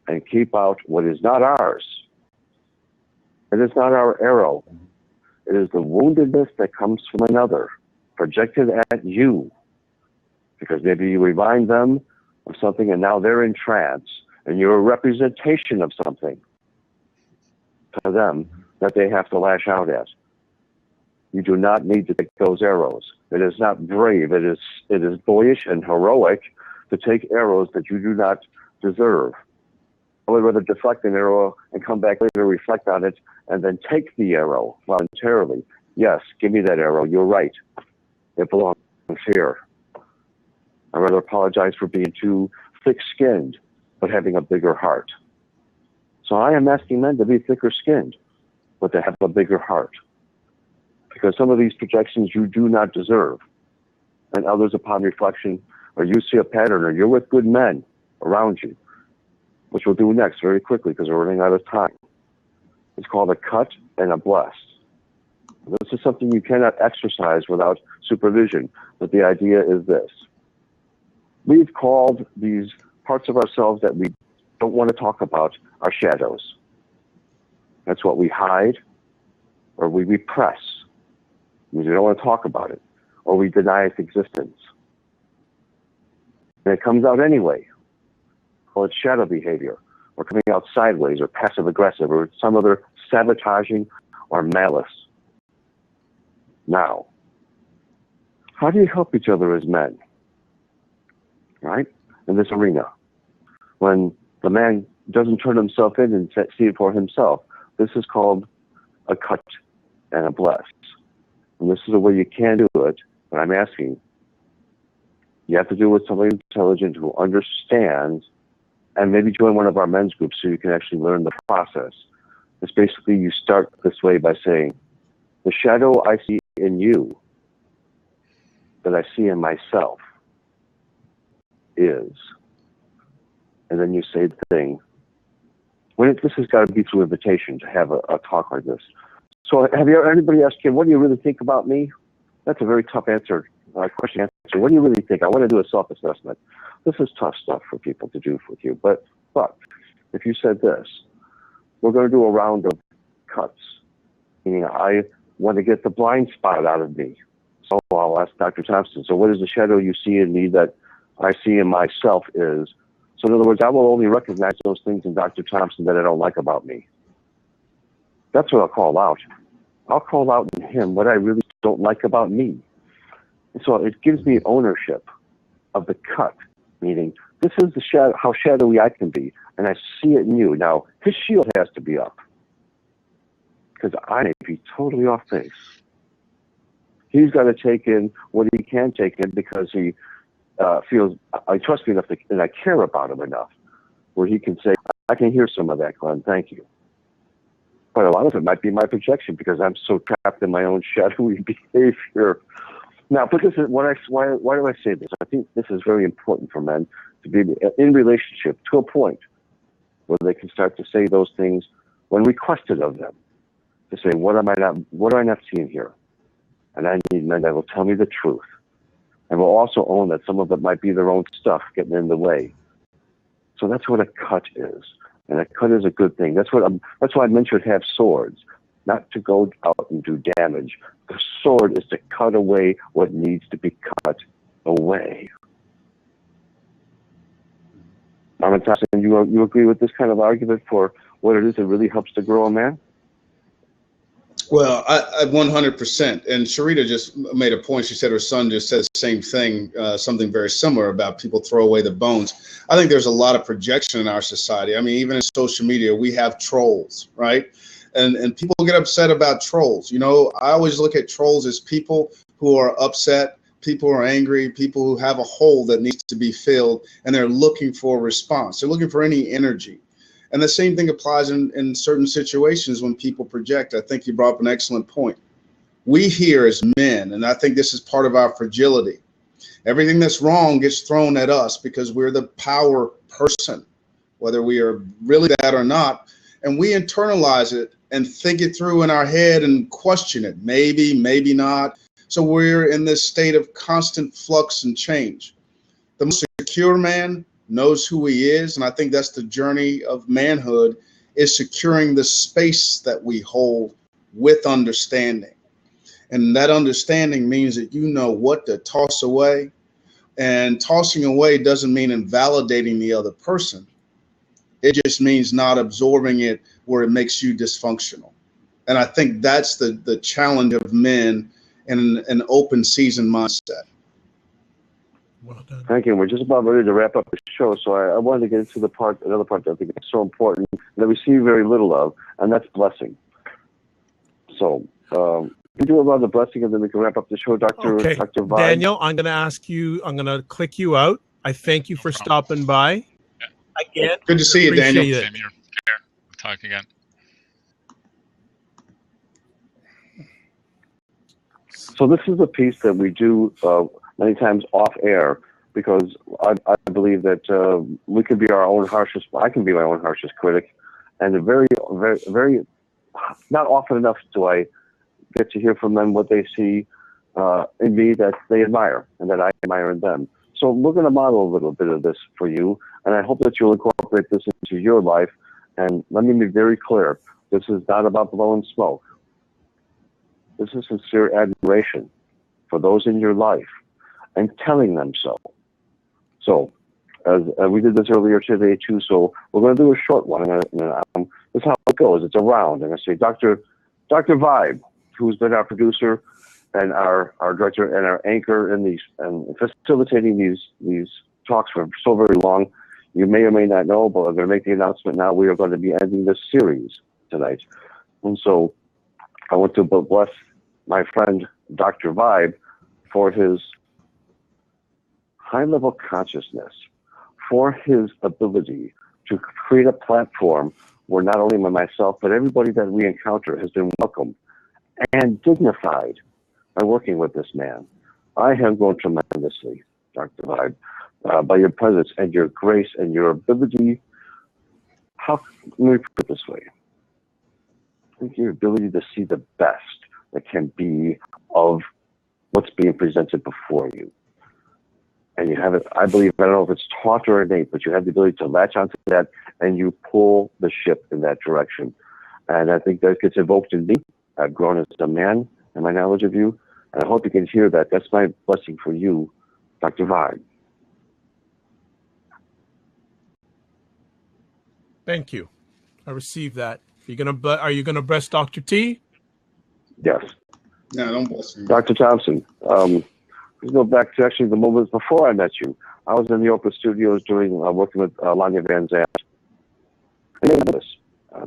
and keep out what is not ours, it is not our arrow. It is the woundedness that comes from another, projected at you. Because maybe you remind them of something and now they're in trance and you're a representation of something to them that they have to lash out at. You do not need to take those arrows. It is not brave. It is boyish and heroic to take arrows that you do not deserve. I would rather deflect an arrow and come back later, reflect on it, and then take the arrow voluntarily. Yes, give me that arrow. You're right. It belongs here. I'd rather apologize for being too thick-skinned, but having a bigger heart. So I am asking men to be thicker-skinned, but to have a bigger heart. Because some of these projections you do not deserve. And others, upon reflection, or you see a pattern, or you're with good men around you, which we'll do next very quickly because we're running out of time. It's called a cut and a bless. This is something you cannot exercise without supervision, but the idea is this. We've called these parts of ourselves that we don't want to talk about our shadows. That's what we hide or we repress. We don't want to talk about it, or we deny its existence. And it comes out anyway. Call it shadow behavior, or coming out sideways, or passive aggressive, or some other sabotaging or malice. Now, how do you help each other as men? Right? In this arena. When the man doesn't turn himself in and see it for himself, this is called a cut and a bless. And this is a way you can do it, but I'm asking, you have to do it with somebody intelligent who understands, and maybe join one of our men's groups so you can actually learn the process. It's basically you start this way by saying, the shadow I see in you, that I see in myself, is. And then you say the thing. This has got to be through invitation to have a talk like this. So have you anybody asked him, what do you really think about me? That's a very tough question to answer. What do you really think? I want to do a self-assessment. This is tough stuff for people to do with you. But if you said this, we're going to do a round of cuts. Meaning I want to get the blind spot out of me. So I'll ask Dr. Thompson, so what is the shadow you see in me that I see in myself is? So in other words, I will only recognize those things in Dr. Thompson that I don't like about me. That's what I'll call out. I'll call out in him what I really don't like about me. And so it gives me ownership of the cut, meaning this is the shadow, how shadowy I can be, and I see it in you. Now, his shield has to be up, because I may be totally off base. He's got to take in what he can take in because he feels, I trust me enough and I care about him enough, where he can say, I can hear some of that, Glenn, thank you. But a lot of it might be my projection because I'm so trapped in my own shadowy behavior. Now, but this is why do I say this? I think this is very important for men to be in relationship to a point where they can start to say those things when requested of them. To say, what do I not seeing here? And I need men that will tell me the truth. and will also own that some of it might be their own stuff getting in the way. So that's what a cut is, and a cut is a good thing. That's why men should have swords, not to go out and do damage. The sword is to cut away what needs to be cut away. Marvin Thompson, you agree with this kind of argument for what it is that really helps to grow a man? Well, I 100%. And Sharita just made a point. She said her son just said the same thing, something very similar about people throw away the bones. I think there's a lot of projection in our society. I mean, even in social media, we have trolls, right? And people get upset about trolls. You know, I always look at trolls as people who are upset, people who are angry, people who have a hole that needs to be filled, and they're looking for a response. They're looking for any energy. And the same thing applies in certain situations when people project. I think you brought up an excellent point. We here as men, and I think this is part of our fragility, everything that's wrong gets thrown at us because we're the power person, whether we are really that or not. And we internalize it and think it through in our head and question it. Maybe, maybe not. So we're in this state of constant flux and change. The most secure man knows who he is, and I think that's the journey of manhood, is securing the space that we hold with understanding. And that understanding means that you know what to toss away, and tossing away doesn't mean invalidating the other person. It just means not absorbing it where it makes you dysfunctional. And I think that's the challenge of men in an open season mindset. Well done. Thank you. We're just about ready to wrap up the show, so I wanted to get into another part that I think is so important that we see very little of, and that's blessing. So, we do about the blessing, and then we can wrap up the show, Dr. Okay. Dr. Vibe. Daniel, I'm going to click you out. I thank you for stopping by. Again, Good to see you, Daniel. appreciate it. Same here. We'll talk again. So this is a piece that we do many times off air, because I believe that we can be our own harshest. I can be my own harshest critic, and very, very, very not often enough do I get to hear from them what they see in me that they admire and that I admire in them. So we're going to model a little bit of this for you, and I hope that you'll incorporate this into your life. And let me be very clear: this is not about blowing smoke. This is sincere admiration for those in your life and telling them so. So, as we did this earlier today too, so we're going to do a short one. This is how it goes. It's a round. I'm going to say, Dr. Vibe, who's been our producer and our director and our anchor in these and facilitating these talks for so very long. You may or may not know, but I'm going to make the announcement now. We are going to be ending this series tonight, and so I want to bless my friend Dr. Vibe for his high-level consciousness, for his ability to create a platform where not only myself, but everybody that we encounter has been welcomed and dignified by working with this man. I have grown tremendously, Dr. Vibe, by your presence and your grace and your ability. Let me put it this way. I think your ability to see the best that can be of what's being presented before you. And you have it, I believe, I don't know if it's taught or innate, but you have the ability to latch onto that and you pull the ship in that direction. And I think that gets evoked in me. I've grown as a man in my knowledge of you. And I hope you can hear that. That's my blessing for you, Dr. Vibe. Thank you. I received that. Are you gonna bless Dr. T? Yes. No, don't bless me. Dr. Thompson, let's go back to actually the moments before I met you. I was in the Oprah studios working with Lanya Van Zandt. I didn't know this,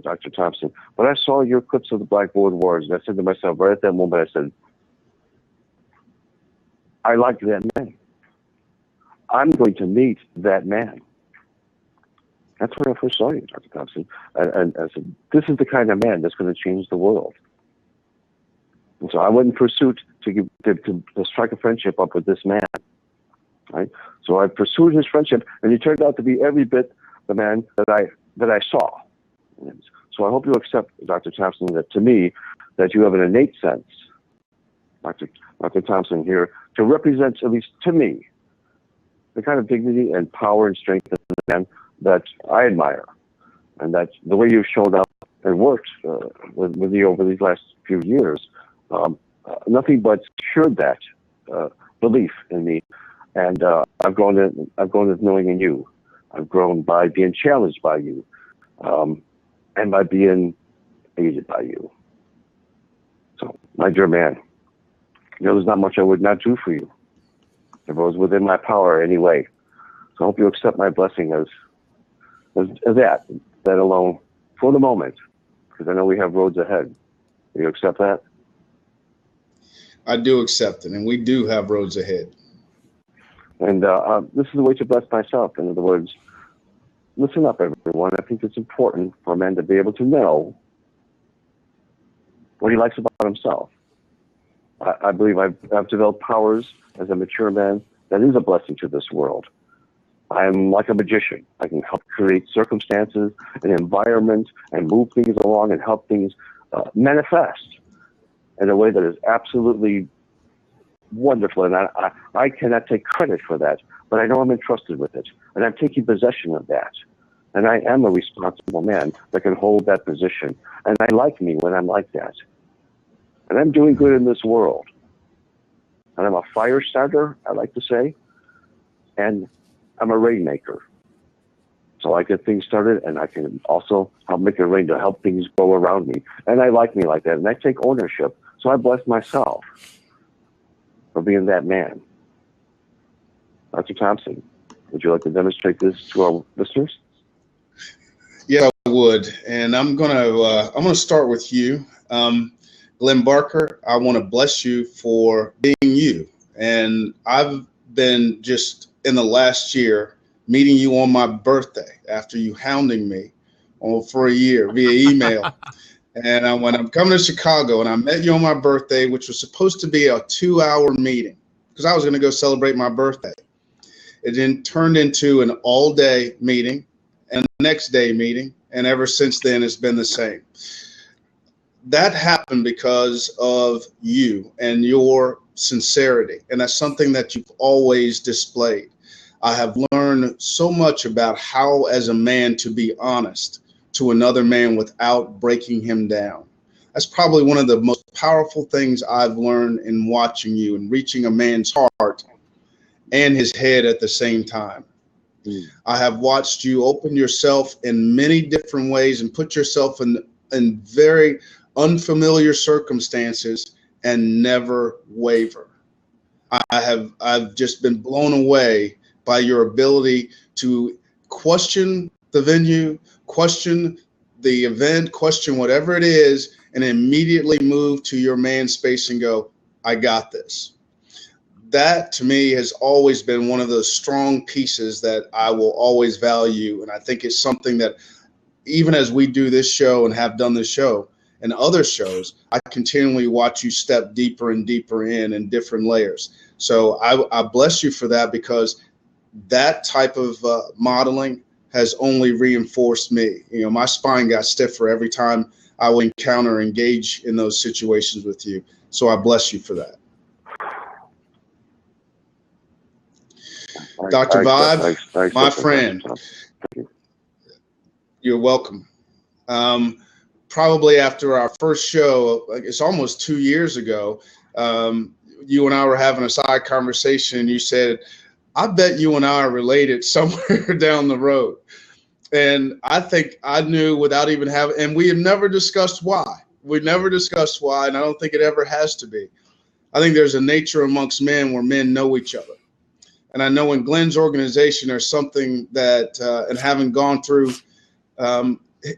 Dr. Thompson, but I saw your clips of the Blackboard Wars, and I said to myself right at that moment, I said, I like that man. I'm going to meet that man. That's when I first saw you, Dr. Thompson. And I said, this is the kind of man that's going to change the world. And so I went in pursuit to strike a friendship up with this man. Right? So I pursued his friendship, and he turned out to be every bit the man that I saw. So I hope you accept, Dr. Thompson, that to me, that you have an innate sense Dr. Thompson here, to represent, at least to me, the kind of dignity and power and strength of the man that I admire. And that the way you've showed up and worked with me over these last few years, nothing but secured that belief in me. And I've grown as knowing in you. I've grown by being challenged by you, and by being aided by you. So, my dear man, there's not much I would not do for you if it was within my power anyway. So I hope you accept my blessing as that alone for the moment, because I know we have roads ahead. Do you accept that? I do accept it, and we do have roads ahead. And this is a way to bless myself. In other words, listen up, everyone. I think it's important for a man to be able to know what he likes about himself. I believe I've developed powers as a mature man that is a blessing to this world. I'm like a magician. I can help create circumstances, an environment, and move things along and help things manifest in a way that is absolutely wonderful. And I cannot take credit for that, but I know I'm entrusted with it. And I'm taking possession of that. And I am a responsible man that can hold that position. And I like me when I'm like that. And I'm doing good in this world. And I'm a fire starter, I like to say. And I'm a rainmaker. So I get things started, and I can also help make it rain to help things go around me. And I like me like that. And I take ownership. So I bless myself for being that man. Dr. Thompson, would you like to demonstrate this to our listeners? Yeah, I would. And I'm gonna start with you. Glenn Barker, I want to bless you for being you. And I've been just in the last year meeting you on my birthday after you hounding me for a year via email. And when I'm coming to Chicago, and I met you on my birthday, which was supposed to be a 2-hour meeting because I was going to go celebrate my birthday. It then turned into an all-day meeting and a next day meeting. And ever since then, it's been the same. That happened because of you and your sincerity. And that's something that you've always displayed. I have learned so much about how, as a man, to be honest to another man without breaking him down. That's probably one of the most powerful things I've learned in watching you and reaching a man's heart and his head at the same time. I have watched you open yourself in many different ways and put yourself in very unfamiliar circumstances and never waver. I've just been blown away by your ability to question the venue, question the event, question whatever it is, and immediately move to your man space and go, I got this. That to me has always been one of those strong pieces that I will always value. And I think it's something that even as we do this show and have done this show and other shows, I continually watch you step deeper and deeper in different layers. So I bless you for that, because that type of modeling has only reinforced me. You know, my spine got stiffer every time I would encounter or engage in those situations with you. So I bless you for that. Dr. Vibe, my friend, you're welcome. Probably after our first show, it's almost 2 years ago, you and I were having a side conversation. You said, I bet you and I are related somewhere down the road. And I think I knew without even having, and we have never discussed why. We never discussed why, and I don't think it ever has to be. I think there's a nature amongst men where men know each other. And I know in Glenn's organization, there's something that, and having gone through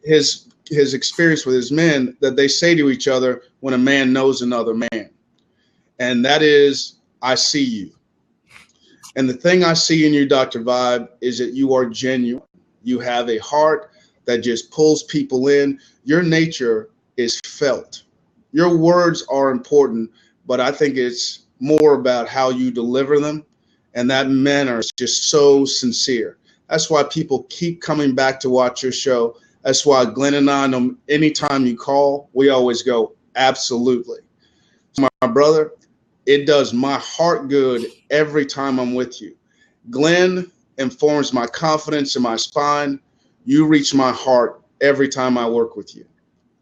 his experience with his men, that they say to each other when a man knows another man. And that is, I see you. And the thing I see in you, Dr. Vibe, is that you are genuine. You have a heart that just pulls people in. Your nature is felt. Your words are important, but I think it's more about how you deliver them. And that men are just so sincere. That's why people keep coming back to watch your show. That's why Glenn and I know anytime you call, we always go, absolutely. So my brother, It does my heart good every time I'm with you. Glenn informs my confidence in my spine. You reach my heart every time I work with you,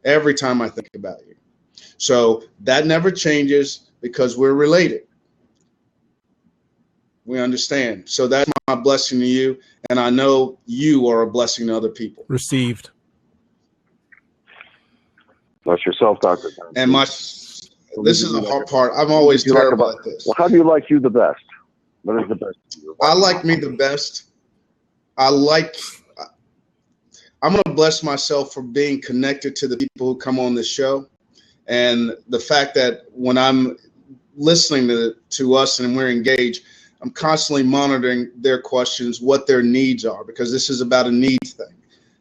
every time I think about you. So that never changes because we're related. We understand. So that's my blessing to you. And I know you are a blessing to other people. Received. Bless yourself, Dr. Thompson. And this is the hard part. I'm always terrible at this. Well, how do you like you the best? What is the best? I like me the best. I'm going to bless myself for being connected to the people who come on this show. And the fact that when I'm listening to us and we're engaged, I'm constantly monitoring their questions, what their needs are, because this is about a needs thing.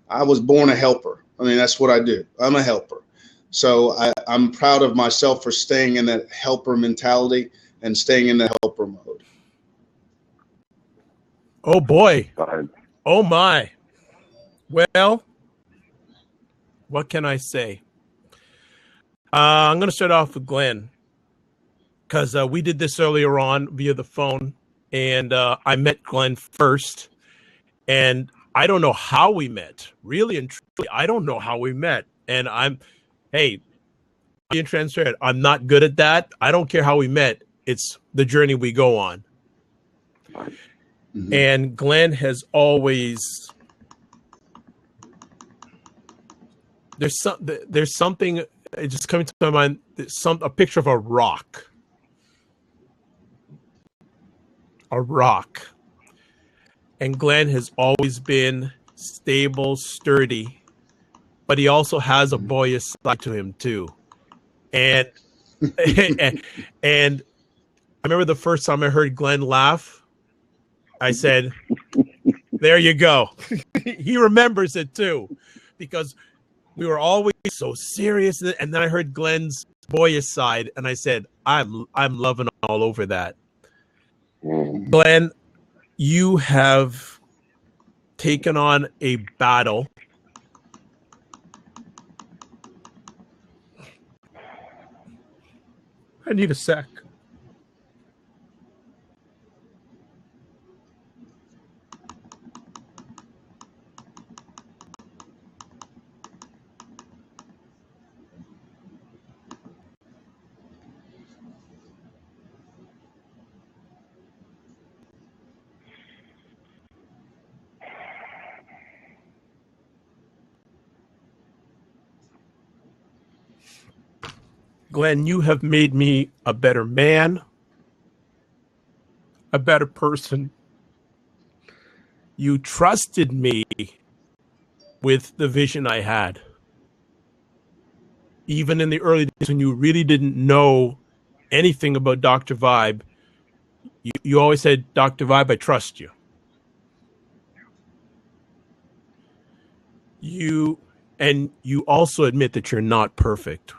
I was born a helper. I mean, that's what I do. I'm a helper. So I'm proud of myself for staying in that helper mentality and staying in the helper mode. Oh, boy. Oh, my. Well, what can I say? I'm going to start off with Glenn because we did this earlier on via the phone, and I met Glenn first, and I don't know how we met. Really and truly, I don't know how we met. And hey, being transparent, I'm not good at that. I don't care how we met. It's the journey we go on. Mm-hmm. And Glenn has always... There's something just coming to my mind. A picture of a rock. A rock. And Glenn has always been stable, sturdy, but he also has a boyish side to him too. And and I remember the first time I heard Glenn laugh, I said, "There you go." He remembers it too, because we were always so serious. And then I heard Glenn's boyish side, and I said, I'm loving all over that. Glenn, you have taken on a battle. I need a sec. Glenn, you have made me a better man, a better person. You trusted me with the vision I had. Even in the early days when you really didn't know anything about Dr. Vibe, you always said, Dr. Vibe, I trust you. You also admit that you're not perfect,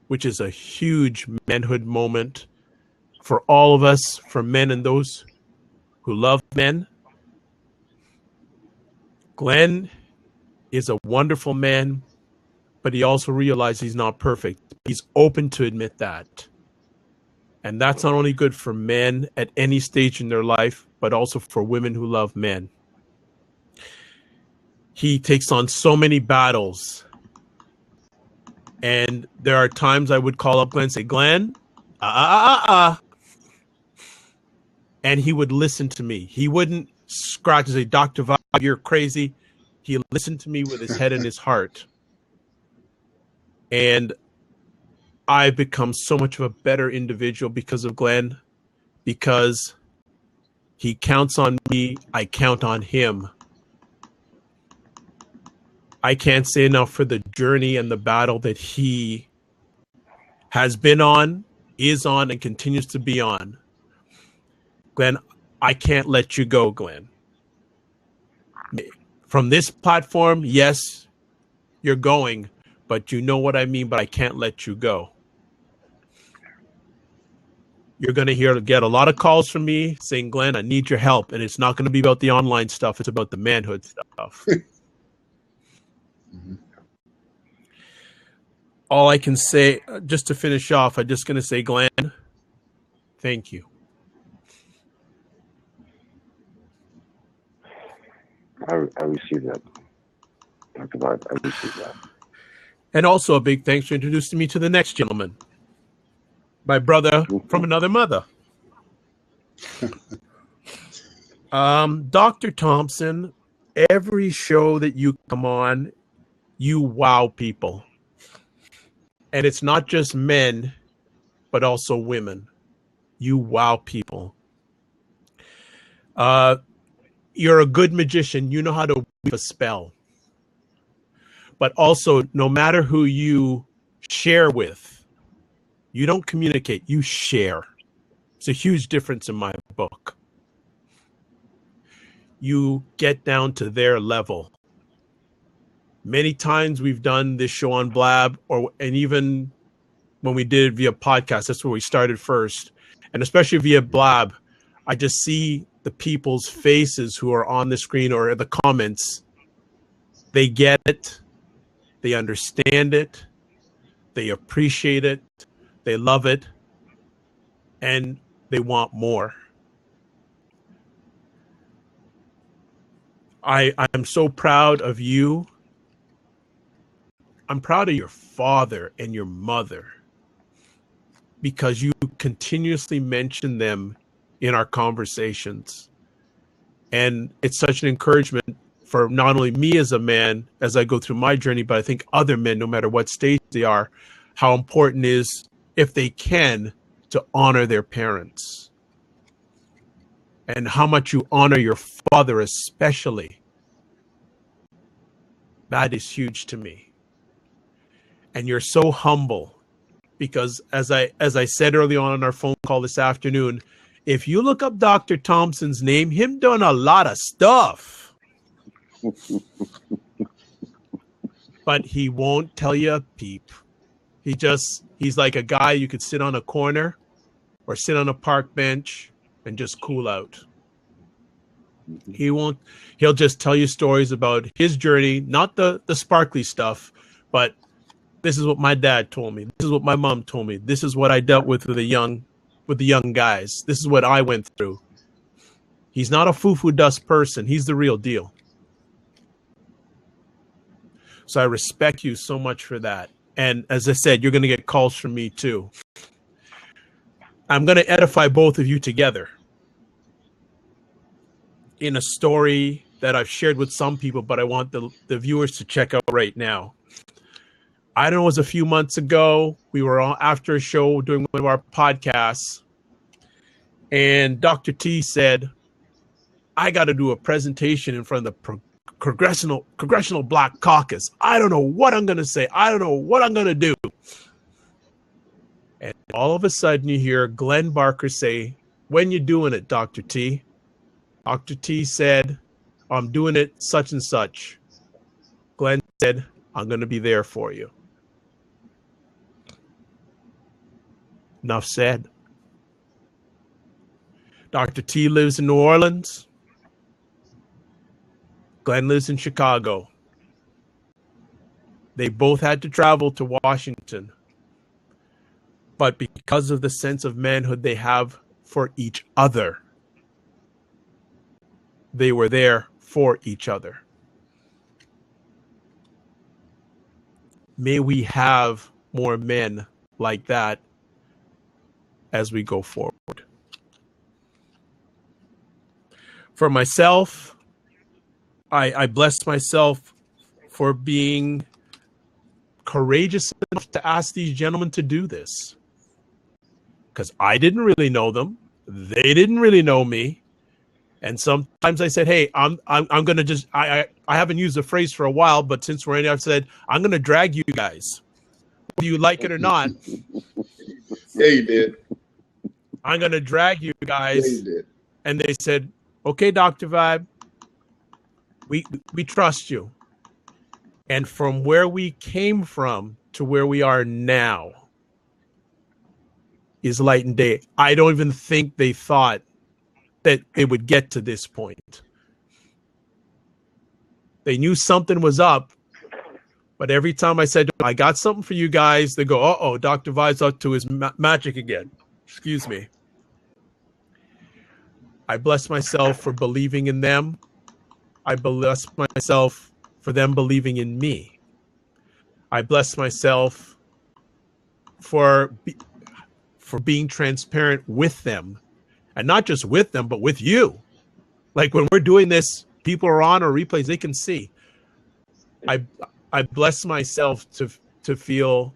which is a huge manhood moment for all of us, for men and those who love men. Glenn is a wonderful man, but he also realizes he's not perfect. He's open to admit that. And that's not only good for men at any stage in their life, but also for women who love men. He takes on so many battles. And there are times I would call up Glenn and say, Glenn, and he would listen to me. He wouldn't scratch and say, Dr. Vibe, you're crazy. He listened to me with his head and his heart. And I've become so much of a better individual because of Glenn, because he counts on me. I count on him. I can't say enough for the journey and the battle that he has been on, is on, and continues to be on. Glenn, I can't let you go, Glenn. From this platform, yes, you're going, but you know what I mean, but I can't let you go. You're going to get a lot of calls from me saying, Glenn, I need your help. And it's not going to be about the online stuff. It's about the manhood stuff. Mm-hmm. all I can say, just to finish off, I'm just going to say, Glenn, thank you. I received that. Dr. Vibe, I received that. And also a big thanks for introducing me to the next gentleman, my brother from another mother. Dr. Thompson, every show that you come on, you wow people. And it's not just men, but also women. You wow people. You're a good magician. You know how to weave a spell. But also, no matter who you share with, you don't communicate, you share. It's a huge difference in my book. You get down to their level. Many times we've done this show on Blab, and even when we did it via podcast, that's where we started first. And especially via Blab, I just see the people's faces who are on the screen or the comments. They get it. They understand it. They appreciate it. They love it. And they want more. I'm so proud of you. I'm proud of your father and your mother because you continuously mention them in our conversations. And it's such an encouragement for not only me as a man as I go through my journey, but I think other men, no matter what stage they are, how important it is, if they can, to honor their parents. And how much you honor your father especially. That is huge to me. And you're so humble because as I said early on in our phone call this afternoon, if you look up Dr. Thompson's name, him doing a lot of stuff. But he won't tell you a peep. He's like a guy you could sit on a corner or sit on a park bench and just cool out. He'll just tell you stories about his journey, not the sparkly stuff, but this is what my dad told me. This is what my mom told me. This is what I dealt with the young guys. This is what I went through. He's not a foo-foo dust person. He's the real deal. So I respect you so much for that. And as I said, you're going to get calls from me too. I'm going to edify both of you together in a story that I've shared with some people, but I want the viewers to check out right now. I don't know, it was a few months ago. We were on after a show doing one of our podcasts, and Dr. T said, I got to do a presentation in front of the Congressional Black Caucus. I don't know what I'm going to say. I don't know what I'm going to do. And all of a sudden you hear Glenn Barker say, when you doing it, Dr. T? Dr. T said, I'm doing it such and such. Glenn said, I'm going to be there for you. Enough said. Dr. T lives in New Orleans. Glenn lives in Chicago. They both had to travel to Washington. But because of the sense of manhood they have for each other, they were there for each other. May we have more men like that as we go forward. For myself, I bless myself for being courageous enough to ask these gentlemen to do this. Because I didn't really know them. They didn't really know me. And sometimes I said, hey, I'm going to just, I haven't used the phrase for a while, but since we're in here, I've said, I'm going to drag you guys. Whether you like it or not. Yeah, you did. I'm going to drag you guys. Yeah, you did. And they said, okay, Dr. Vibe, we trust you. And from where we came from to where we are now is light and day. I don't even think they thought that it would get to this point. They knew something was up, But every time I said, I got something for you guys, they go, uh-oh, Dr. Vibe's up to his magic again. Excuse me. I bless myself for believing in them. I bless myself for them believing in me. I bless myself for being transparent with them. And not just with them, but with you. Like when we're doing this, people are on our replays, they can see. I bless myself to feel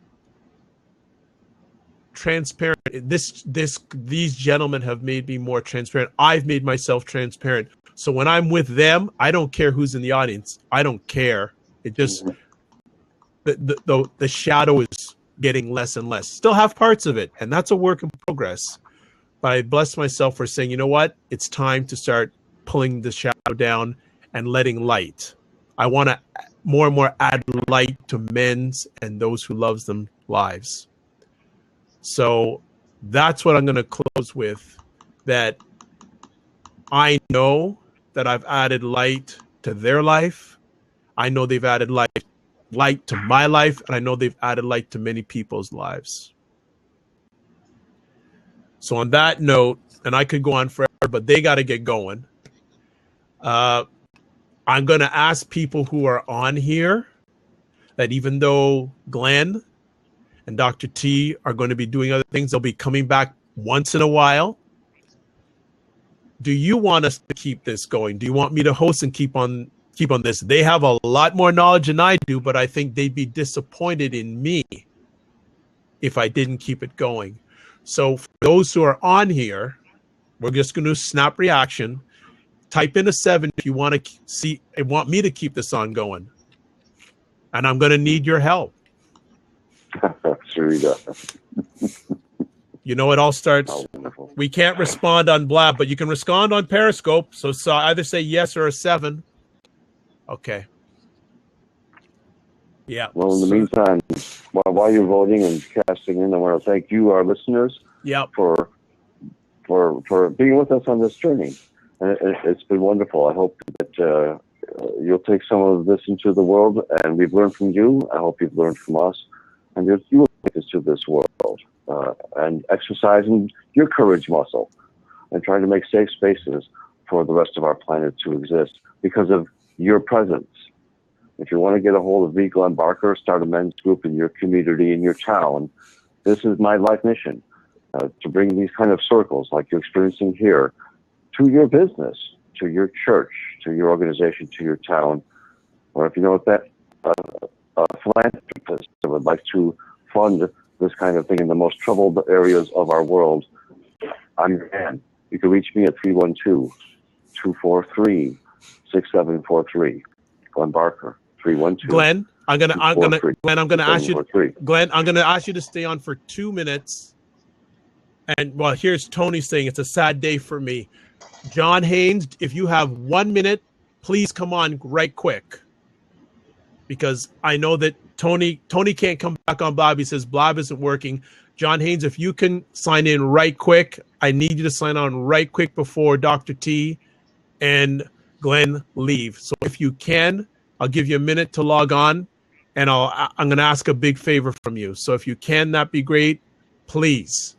transparent. These gentlemen have made me more transparent. I've made myself transparent. So when I'm with them, I don't care who's in the audience. I don't care. It just the shadow is getting less and less. Still have parts of it, and that's a work in progress. But I bless myself for saying, you know what? It's time to start pulling the shadow down and letting light. I want to more and more add light to men's and those who loves them lives. So that's what I'm going to close with, that I know that I've added light to their life. I know they've added light to my life, and I know they've added light to many people's lives. So on that note, and I could go on forever, but they got to get going. I'm going to ask people who are on here that even though Glenn and Dr. T are going to be doing other things, they'll be coming back once in a while. Do you want us to keep this going? Do you want me to host and keep on this? They have a lot more knowledge than I do, but I think they'd be disappointed in me if I didn't keep it going. So for those who are on here, we're just going to snap reaction. Type in a 7 if you want me to keep this on going. And I'm going to need your help. Sure you do. You know, it all starts. Oh, we can't respond on Blab, but you can respond on Periscope. So either say yes or a 7. Okay. Yeah. Well, in the meantime, while you're voting and casting in, I want to thank you, our listeners, for being with us on this journey. And it's been wonderful. I hope that you'll take some of this into the world, and we've learned from you. I hope you've learned from us, and you will take this to this world, and exercising your courage muscle and trying to make safe spaces for the rest of our planet to exist because of your presence. If you want to get a hold of V. Glenn Barker, start a men's group in your community, in your town. This is my life mission, to bring these kind of circles like you're experiencing here to your business, to your church, to your organization, to your town. Or if you know that a philanthropist that would like to fund this kind of thing in the most troubled areas of our world, I'm your man. You can reach me at 312-243-6743. Glenn Barker, 312. Glenn, I'm gonna ask you to stay on for 2 minutes. And well, here's Tony saying it's a sad day for me. John Haynes, if you have 1 minute, please come on right quick. Because I know that Tony can't come back on Blab. He says Blab isn't working. John Haynes, if you can sign in right quick, I need you to sign on right quick before Dr. T and Glenn leave. So if you can, I'll give you a minute to log on, and I'm going to ask a big favor from you. So if you can, that'd be great. Please.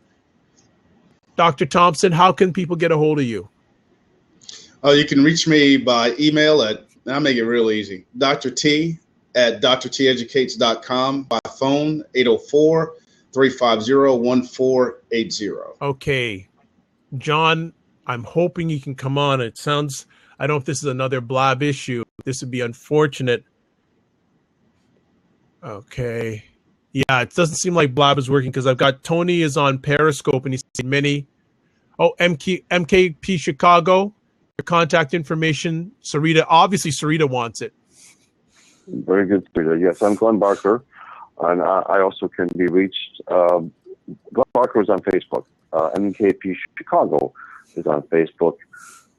Dr. Thompson, how can people get a hold of you? You can reach me by email I'll make it real easy, Dr. T at drteducates.com, by phone, 804-350-1480. Okay. John, I'm hoping you can come on. It sounds, I don't know if this is another Blab issue. This would be unfortunate. Okay. Yeah, it doesn't seem like Blab is working because I've got Tony is on Periscope and he's seen many. Oh, MKP Chicago, your contact information. Sarita wants it. Very good, Sarita. Yes, I'm Glenn Barker, and I also can be reached. Glenn Barker is on Facebook. MKP Chicago is on Facebook.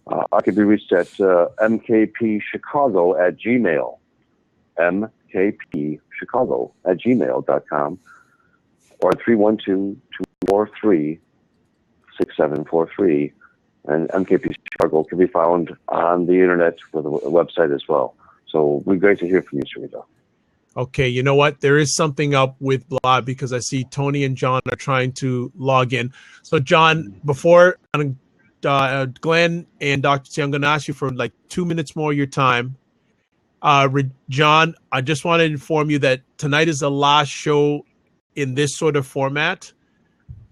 I can be reached at mkpchicago@gmail. mkpchicago@gmail.com, or 312-243-6743. And MKP Chicago can be found on the internet with a website as well. So we're great to hear from you, Sarita. Okay, you know what? There is something up with Blab because I see Tony and John are trying to log in. So, John, before Glenn and Dr. T, I'm going to ask you for like 2 minutes more of your time. John, I just want to inform you that tonight is the last show in this sort of format.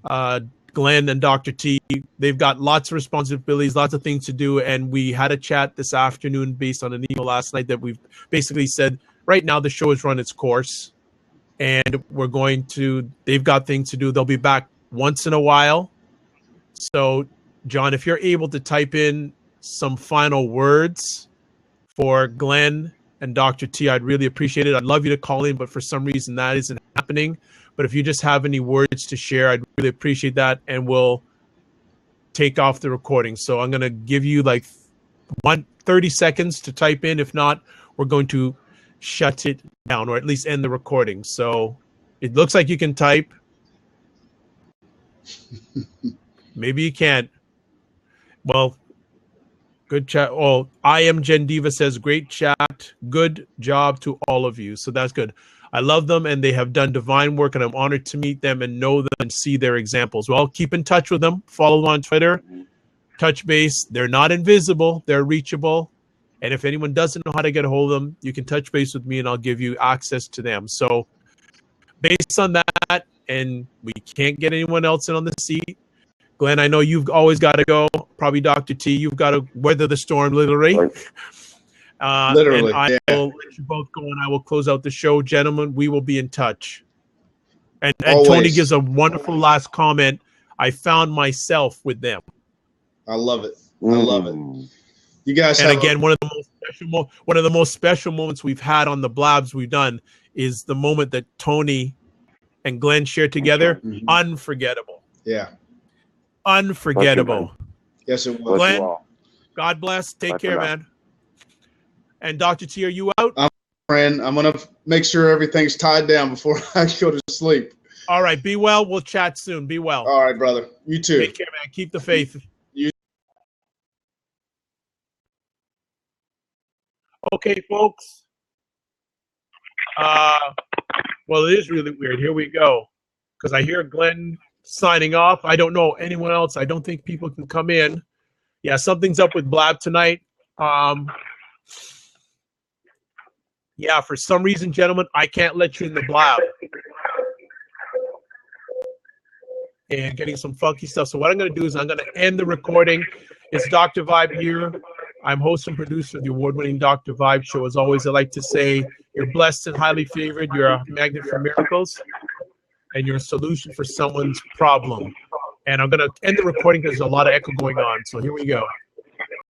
Glenn and Dr. T, they've got lots of responsibilities, lots of things to do, and we had a chat this afternoon based on an email last night that we've basically said, right now the show has run its course, and they've got things to do. They'll be back once in a while. So, John, if you're able to type in some final words for Glenn and Dr. T, I'd really appreciate it. I'd love you to call in, but for some reason that isn't happening. But if you just have any words to share, I'd really appreciate that, and we'll take off the recording. So I'm going to give you like 30 seconds to type in. If not, we're going to shut it down, or at least end the recording. So it looks like you can type. Maybe you can't. Well, good chat. Oh, I am Jen Diva says, great chat. Good job to all of you. So that's good. I love them, and they have done divine work, and I'm honored to meet them and know them and see their examples. Well, keep in touch with them. Follow them on Twitter. Touch base. They're not invisible. They're reachable. And if anyone doesn't know how to get a hold of them, you can touch base with me, and I'll give you access to them. So based on that, and we can't get anyone else in on the seat, Glenn, I know you've always got to go. Probably Dr. T, you've got to weather the storm, literally. Literally, and I will let you both go, and I will close out the show. Gentlemen, we will be in touch. And Tony gives a wonderful last comment. I found myself with them. I love it. I love it. You guys and again, one of the most special moments we've had on the Blabs we've done is the moment that Tony and Glenn shared together. Mm-hmm. Unforgettable. Yeah. Unforgettable. Yes, it was. Glenn, God bless. Take care, man. And Dr. T, are you out? Friend, I'm going to make sure everything's tied down before I go to sleep. All right. Be well. We'll chat soon. Be well. All right, brother. You too. Take care, man. Keep the faith. Okay, folks. Well, it is really weird. Here we go. Because I hear Glenn signing off. I don't know anyone else. I don't think people can come in. Yeah, something's up with Blab tonight. Yeah, for some reason, gentlemen, I can't let you in the Blab. And getting some funky stuff. So what I'm going to do is I'm going to end the recording. It's Dr. Vibe here. I'm host and producer of the award-winning Dr. Vibe show. As always, I like to say you're blessed and highly favored. You're a magnet for miracles, and you're a solution for someone's problem. And I'm going to end the recording because there's a lot of echo going on. So here we go.